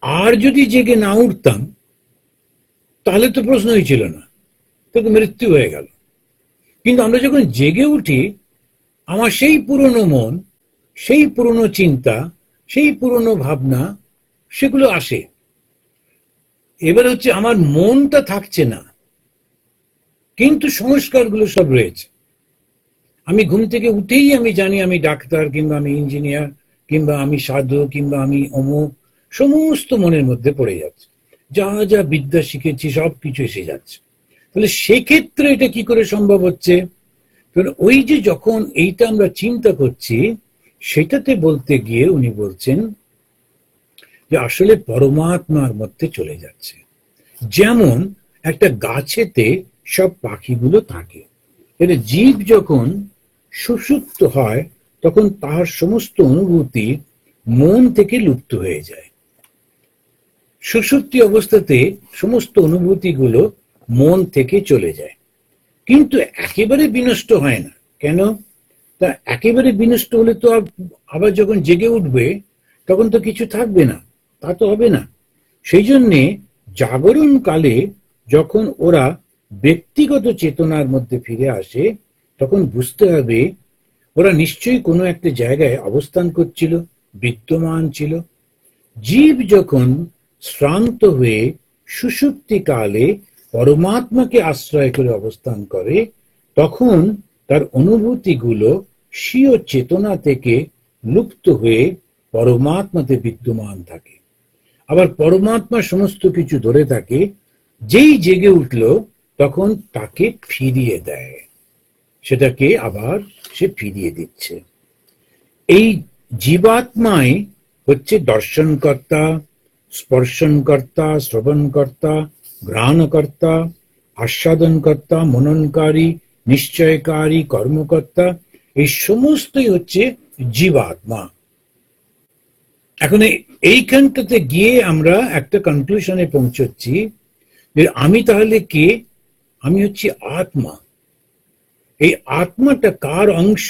Speaker 2: আর যদি জেগে না উঠতাম, তাহলে তো প্রশ্নই ছিল না, তখন মৃত্যু হয়ে গেল। কিন্তু আমরা যখন জেগে উঠি, আমার সেই পুরনো মন, সেই পুরনো চিন্তা, সেই পুরনো ভাবনা, সেগুলো আসে। এবার হচ্ছে আমার মনটা থাকছে না, কিন্তু সংস্কারগুলো সব রয়েছে। আমি ঘুম থেকে উঠেই আমি জানি আমি ডাক্তার, কিংবা আমি ইঞ্জিনিয়ার, কিংবা আমি সাধু, কিংবা আমি অমুক, সমস্ত মনের মধ্যে পড়ে যাচ্ছে। যা যা বিদ্যা শিখেছি সব কিছু এসে যাচ্ছে। তাহলে সেক্ষেত্রে এটা কি করে সম্ভব হচ্ছে? তো ওই যে যখন এইটা আমরা চিন্তা করছি, সেটাতে বলতে গিয়ে উনি বলছেন যে আসলে পরমাত্মার মধ্যে চলে যাচ্ছে। যেমন একটা গাছেতে সব পাখিগুলো থাকে, এর জীব যখন সুষুপ্ত হয় তখন তার সমস্ত অনুভূতি মন থেকে লুপ্ত হয়ে যায়। সুষুপ্তি অবস্থাতে সমস্ত অনুভূতিগুলো মন থেকে চলে যায়, কিন্তু একেবারে বিনষ্ট হয় না। কেন? তা একেবারে বিনষ্ট হলে তো আবার যখন জেগে উঠবে তখন তো কিছু থাকবে না, তা তো হবে না। সেই জন্যে জাগরণ কালে যখন ওরা ব্যক্তিগত চেতনার মধ্যে ফিরে আসে, তখন বুঝতে হবে ওরা নিশ্চয়ই কোনো একটা জায়গায় অবস্থান করছিল, বিদ্যমান ছিল। জীব যখন শ্রান্ত হয়ে সুষুপ্তি কালে পরমাত্মাকে আশ্রয় করে অবস্থান করে, তখন তার অনুভূতিগুলো স্বীয় চেতনা থেকে লুপ্ত হয়ে পরমাত্মাতে বিদ্যমান থাকে। আবার পরমাত্মা সমস্ত কিছু ধরে থাকে, যেই জেগে উঠল তখন তাকে ফিরিয়ে দেয়, সেটাকে আবার সে ফিরিয়ে দিচ্ছে। এই জীবাত্মাই হচ্ছে দর্শনকর্তা, স্পর্শনকর্তা, শ্রবণকর্তা, ঘ্রাণকর্তা, আস্বাদনকর্তা, মননকারী, নিশ্চয়কারী, কর্মকর্তা। এই সমস্তই হচ্ছে জীবাত্মা। এখন এইখানটাতে গিয়ে আমরা একটা কনক্লুশনে পৌঁছচ্ছি যে আমি তাহলে কে? আমি হচ্ছি আত্মা। এই আত্মাটা কার অংশ?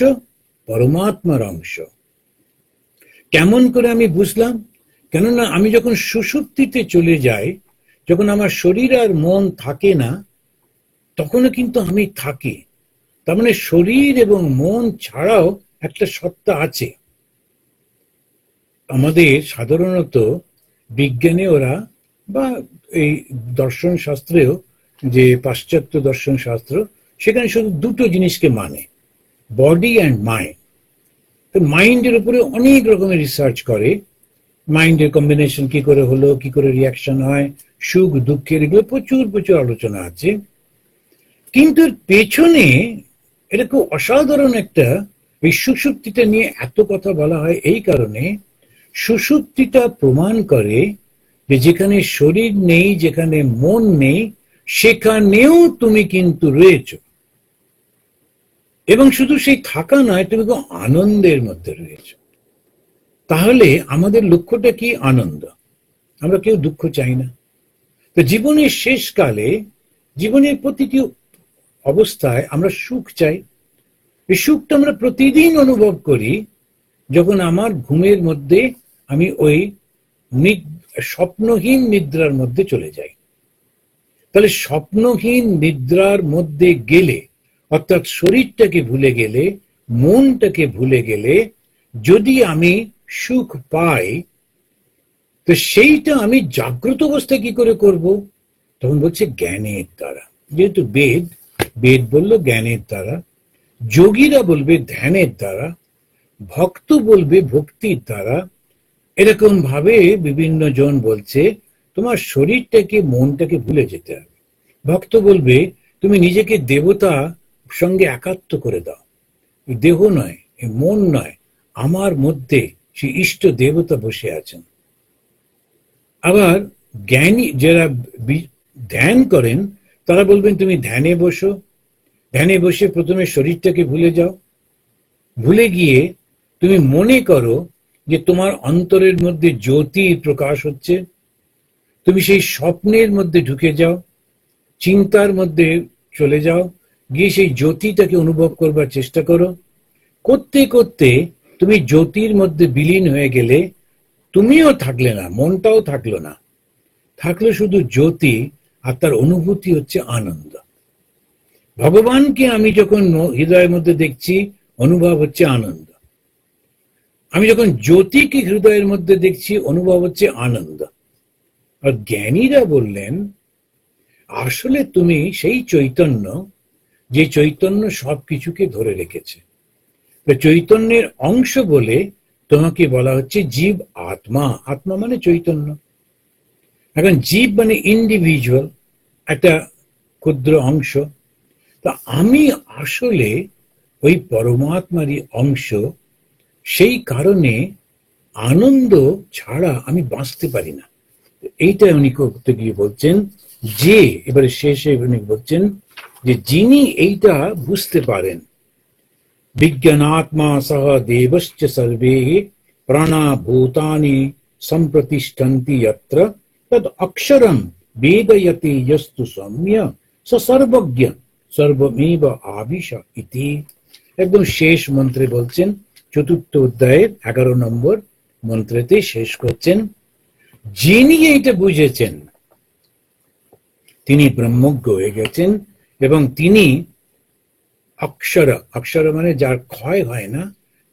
Speaker 2: পরমাত্মার অংশ। কেমন করে আমি বুঝলাম? কেননা আমি যখন সুষুপ্তিতে চলে যাই, যখন আমার শরীর আর মন থাকে না, তখনও কিন্তু আমি থাকি। তার মানে শরীর এবং মন ছাড়াও একটা সত্তা আছে। আমাদের সাধারণত বিজ্ঞানে ওরা বা এই দর্শন শাস্ত্রেও, যে পাশ্চাত্য দর্শন শাস্ত্র, সেখানে শুধু দুটো জিনিসকে মানে, বডি অ্যান্ড মাইন্ড। তো মাইন্ডের উপরে অনেক রকমের রিসার্চ করে, মাইন্ডের কম্বিনেশন কি করে হলো, কি করে রিয়াকশন হয়, সুখ দুঃখের, এগুলো প্রচুর প্রচুর আলোচনা আছে। কিন্তু এর পেছনে এটা খুব অসাধারণ একটা, এই সুষুপ্তিটা নিয়ে এত কথা বলা হয় এই কারণে, সুষুপ্তিটা প্রমাণ করে যে যেখানে শরীর নেই, যেখানে মন নেই, সেখানেও তুমি কিন্তু রয়েছো। এবং শুধু সেই থাকা নয়, তুমি খুব আনন্দের মধ্যে রয়েছো। তাহলে আমাদের লক্ষ্যটা কি? আনন্দ। আমরা কেউ দুঃখ চাই না। তো জীবনের শেষকালে, জীবনের প্রতিটি অবস্থায় আমরা সুখ চাই। এই সুখটা আমরা প্রতিদিন অনুভব করি যখন আমার ঘুমের মধ্যে আমি ওই স্বপ্নহীন নিদ্রার মধ্যে চলে যাই। তাহলে স্বপ্নহীন নিদ্রার মধ্যে গেলে, অর্থাৎ শরীরটাকে ভুলে গেলে, মনটাকে ভুলে গেলে যদি আমি সুখ পাই, তো সেইটা আমি জাগ্রত অবস্থায় কি করে করব? তখন বলছে জ্ঞানের দ্বারা। যেহেতু বেদ বললো জ্ঞানের দ্বারা, যোগীরা বলবে ধ্যানের দ্বারা, ভক্ত বলবে ভক্তির দ্বারা। এরকম ভাবে বিভিন্ন জন বলছে তোমার শরীরটাকে, মনটাকে ভুলে যেতে হবে। ভক্ত বলবে তুমি নিজেকে দেবতা সঙ্গে একাত্ম করে দাও। দেহ নয়, মন নয়, আমার মধ্যে সে ইষ্ট দেবতা বসে আছেন। আবার জ্ঞানী যারা ধ্যান করেন, তারা বলবেন তুমি ধ্যানে বসো। ধ্যানে বসে প্রথমে শরীরটাকে ভুলে যাও। ভুলে গিয়ে তুমি মনে করো যে তোমার অন্তরের মধ্যে জ্যোতি প্রকাশ হচ্ছে। তুমি সেই স্বপ্নের মধ্যে ঢুকে যাও, চিন্তার মধ্যে চলে যাও, গিয়ে সেই জ্যোতিটাকে অনুভব করবার চেষ্টা করো। করতে করতে তুমি জ্যোতির মধ্যে বিলীন হয়ে গেলে, তুমিও থাকলে না, মনটাও থাকলো না, থাকলো শুধু জ্যোতি। আর তার অনুভূতি হচ্ছে আনন্দ। ভগবানকে আমি যখন হৃদয়ের মধ্যে দেখছি, অনুভব হচ্ছে আনন্দ। আমি যখন জ্যোতিকে হৃদয়ের মধ্যে দেখছি, অনুভব হচ্ছে আনন্দ। আর জ্ঞানীরা বললেন আসলে তুমি সেই চৈতন্য, যে চৈতন্য সবকিছুকে ধরে রেখেছে। চৈতন্যের অংশ বলে তোমাকে বলা হচ্ছে জীব আত্মা। আত্মা মানে চৈতন্য। এখন জীব মানে ইন্ডিভিজুয়াল, একটা ক্ষুদ্র অংশ। তা আমি আসলে ওই পরমাত্মারই অংশ, সেই কারণে আনন্দ ছাড়া আমি বাঁচতে পারি না। এইটা উনি করতে গিয়ে বলছেন যে, এবারে শেষে উনি বলছেন যে যিনি এইটা বুঝতে পারেন, বিজ্ঞানাত্মা সহ দেবশ্চ সর্বে প্রাণা ভূতানি সম্প্রতিষ্ঠন্তি যত্র তদ অক্ষরম বেদয়তি যস্তু সৌম্য স সর্বজ্ঞ সর্বমেব আবিশ ইতি। একদম শেষ মন্ত্রে বলছেন, চতুর্থ অধ্যায়ের 11 নম্বর মন্ত্রেতে শেষ করছেন, যিনি এইটা বুঝেছেন তিনি ব্রহ্মজ্ঞ হয়ে গেছেন এবং তিনি অক্ষর, অক্ষর মানে যার ক্ষয় হয় না,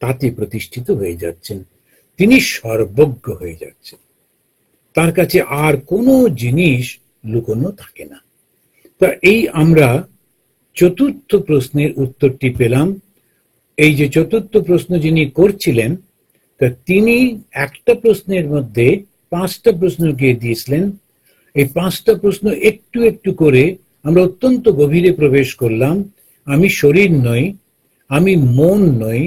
Speaker 2: তাতে প্রতিষ্ঠিত হয়ে যাচ্ছেন। তিনি সর্বজ্ঞ হয়ে যাচ্ছেন, তার কাছে আর কোনো জিনিস লুকোনো থাকে না। তা এই আমরা চতুর্থ প্রশ্নের উত্তরটি পেলাম। এই যে চতুর্থ প্রশ্ন যিনি করছিলেন, তা তিনি একটা প্রশ্নের মধ্যে 5টা প্রশ্নকে দিয়েছিলেন। এই 5টা প্রশ্ন একটু একটু করে আমরা অত্যন্ত গভীরে প্রবেশ করলাম। আমি শরীর নই, আমি মন নই,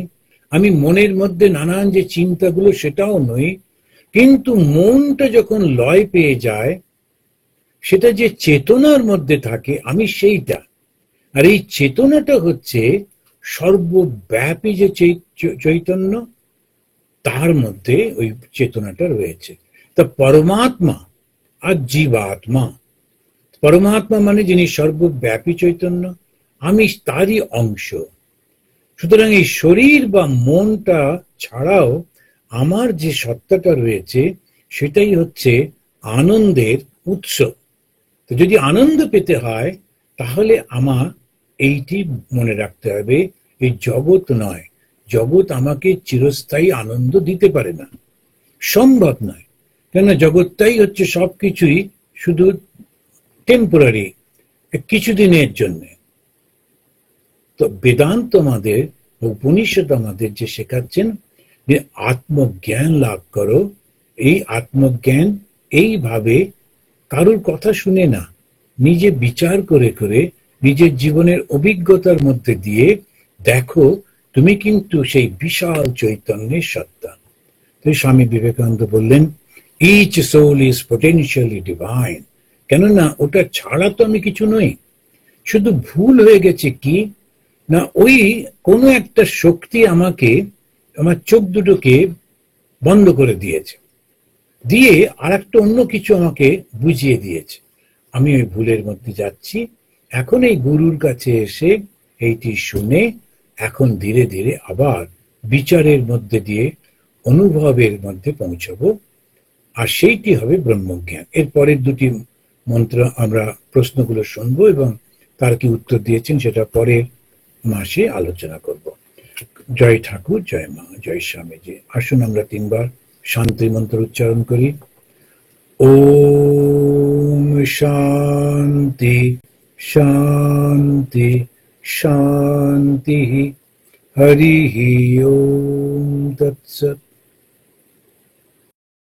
Speaker 2: আমি মনের মধ্যে নানান যে চিন্তাগুলো সেটাও নই, কিন্তু মনটা যখন লয় পেয়ে যায়, সেটা যে চেতনার মধ্যে থাকে আমি সেইটা। আর এই চেতনাটা হচ্ছে সর্বব্যাপী যে চৈতন্য, তার মধ্যে ওই চেতনাটা রয়েছে। তা পরমাত্মা আর জীবাত্মা, পরমাত্মা মানে যিনি সর্বব্যাপী চৈতন্য, আমি তারই অংশ। সুতরাং এই শরীর বা মনটা ছাড়াও আমার যে সত্তাটা রয়েছে সেটাই হচ্ছে আনন্দের উৎস। তো যদি আনন্দ পেতে হয় তাহলে আমার এইটি মনে রাখতে হবে, এই জগৎ নয়, জগৎ আমাকে চিরস্থায়ী আনন্দ দিতে পারে না, সম্ভব নয়। কেননা জগৎটাই হচ্ছে সবকিছুই শুধু টেম্পোরারি, কিছুদিনের জন্য। তো বেদান্ত আমাদের, উপনিষদ আমাদের যে শেখাচ্ছেন যে আত্মজ্ঞান লাভ করো, এই আত্মজ্ঞান এইভাবে কারোর কথা শুনে না, নিজে বিচার করে করে নিজের জীবনের অভিজ্ঞতার মধ্যে দিয়ে দেখো তুমি কিন্তু সেই বিশাল চৈতন্যের সত্তা। তো স্বামী বিবেকানন্দ বললেন, each soul is potentially divine. কেননা ওটা ছাড়া তো আমি কিছু নই। শুধু ভুল হয়ে গেছে কি না, ওই কোনো একটা শক্তি আমাকে, আমার চোখ দুটোকে বন্ধ করে দিয়েছে, দিয়ে আর একটা অন্য কিছু আমাকে বুঝিয়ে দিয়েছে। আমি ওই ভুলের মধ্যে যাচ্ছি। এখন এই গুরুর কাছে এসে এইটি শুনে এখন ধীরে ধীরে আবার বিচারের মধ্যে দিয়ে অনুভবের মধ্যে পৌঁছাবো, আর সেইটি হবে ব্রহ্মজ্ঞান। এর পরের দুটি মন্ত্র আমরা প্রশ্নগুলো শুনবো এবং তার কি উত্তর দিয়েছেন সেটা পরের মাসে আলোচনা করব। জয় ঠাকুর, জয় মা, জয় স্বামীজি। আসুন আমরা 3 বার শান্তি মন্ত্র উচ্চারণ করি। ওম শান্তি শান্তি শান্তি। হরি ওম তৎসৎ।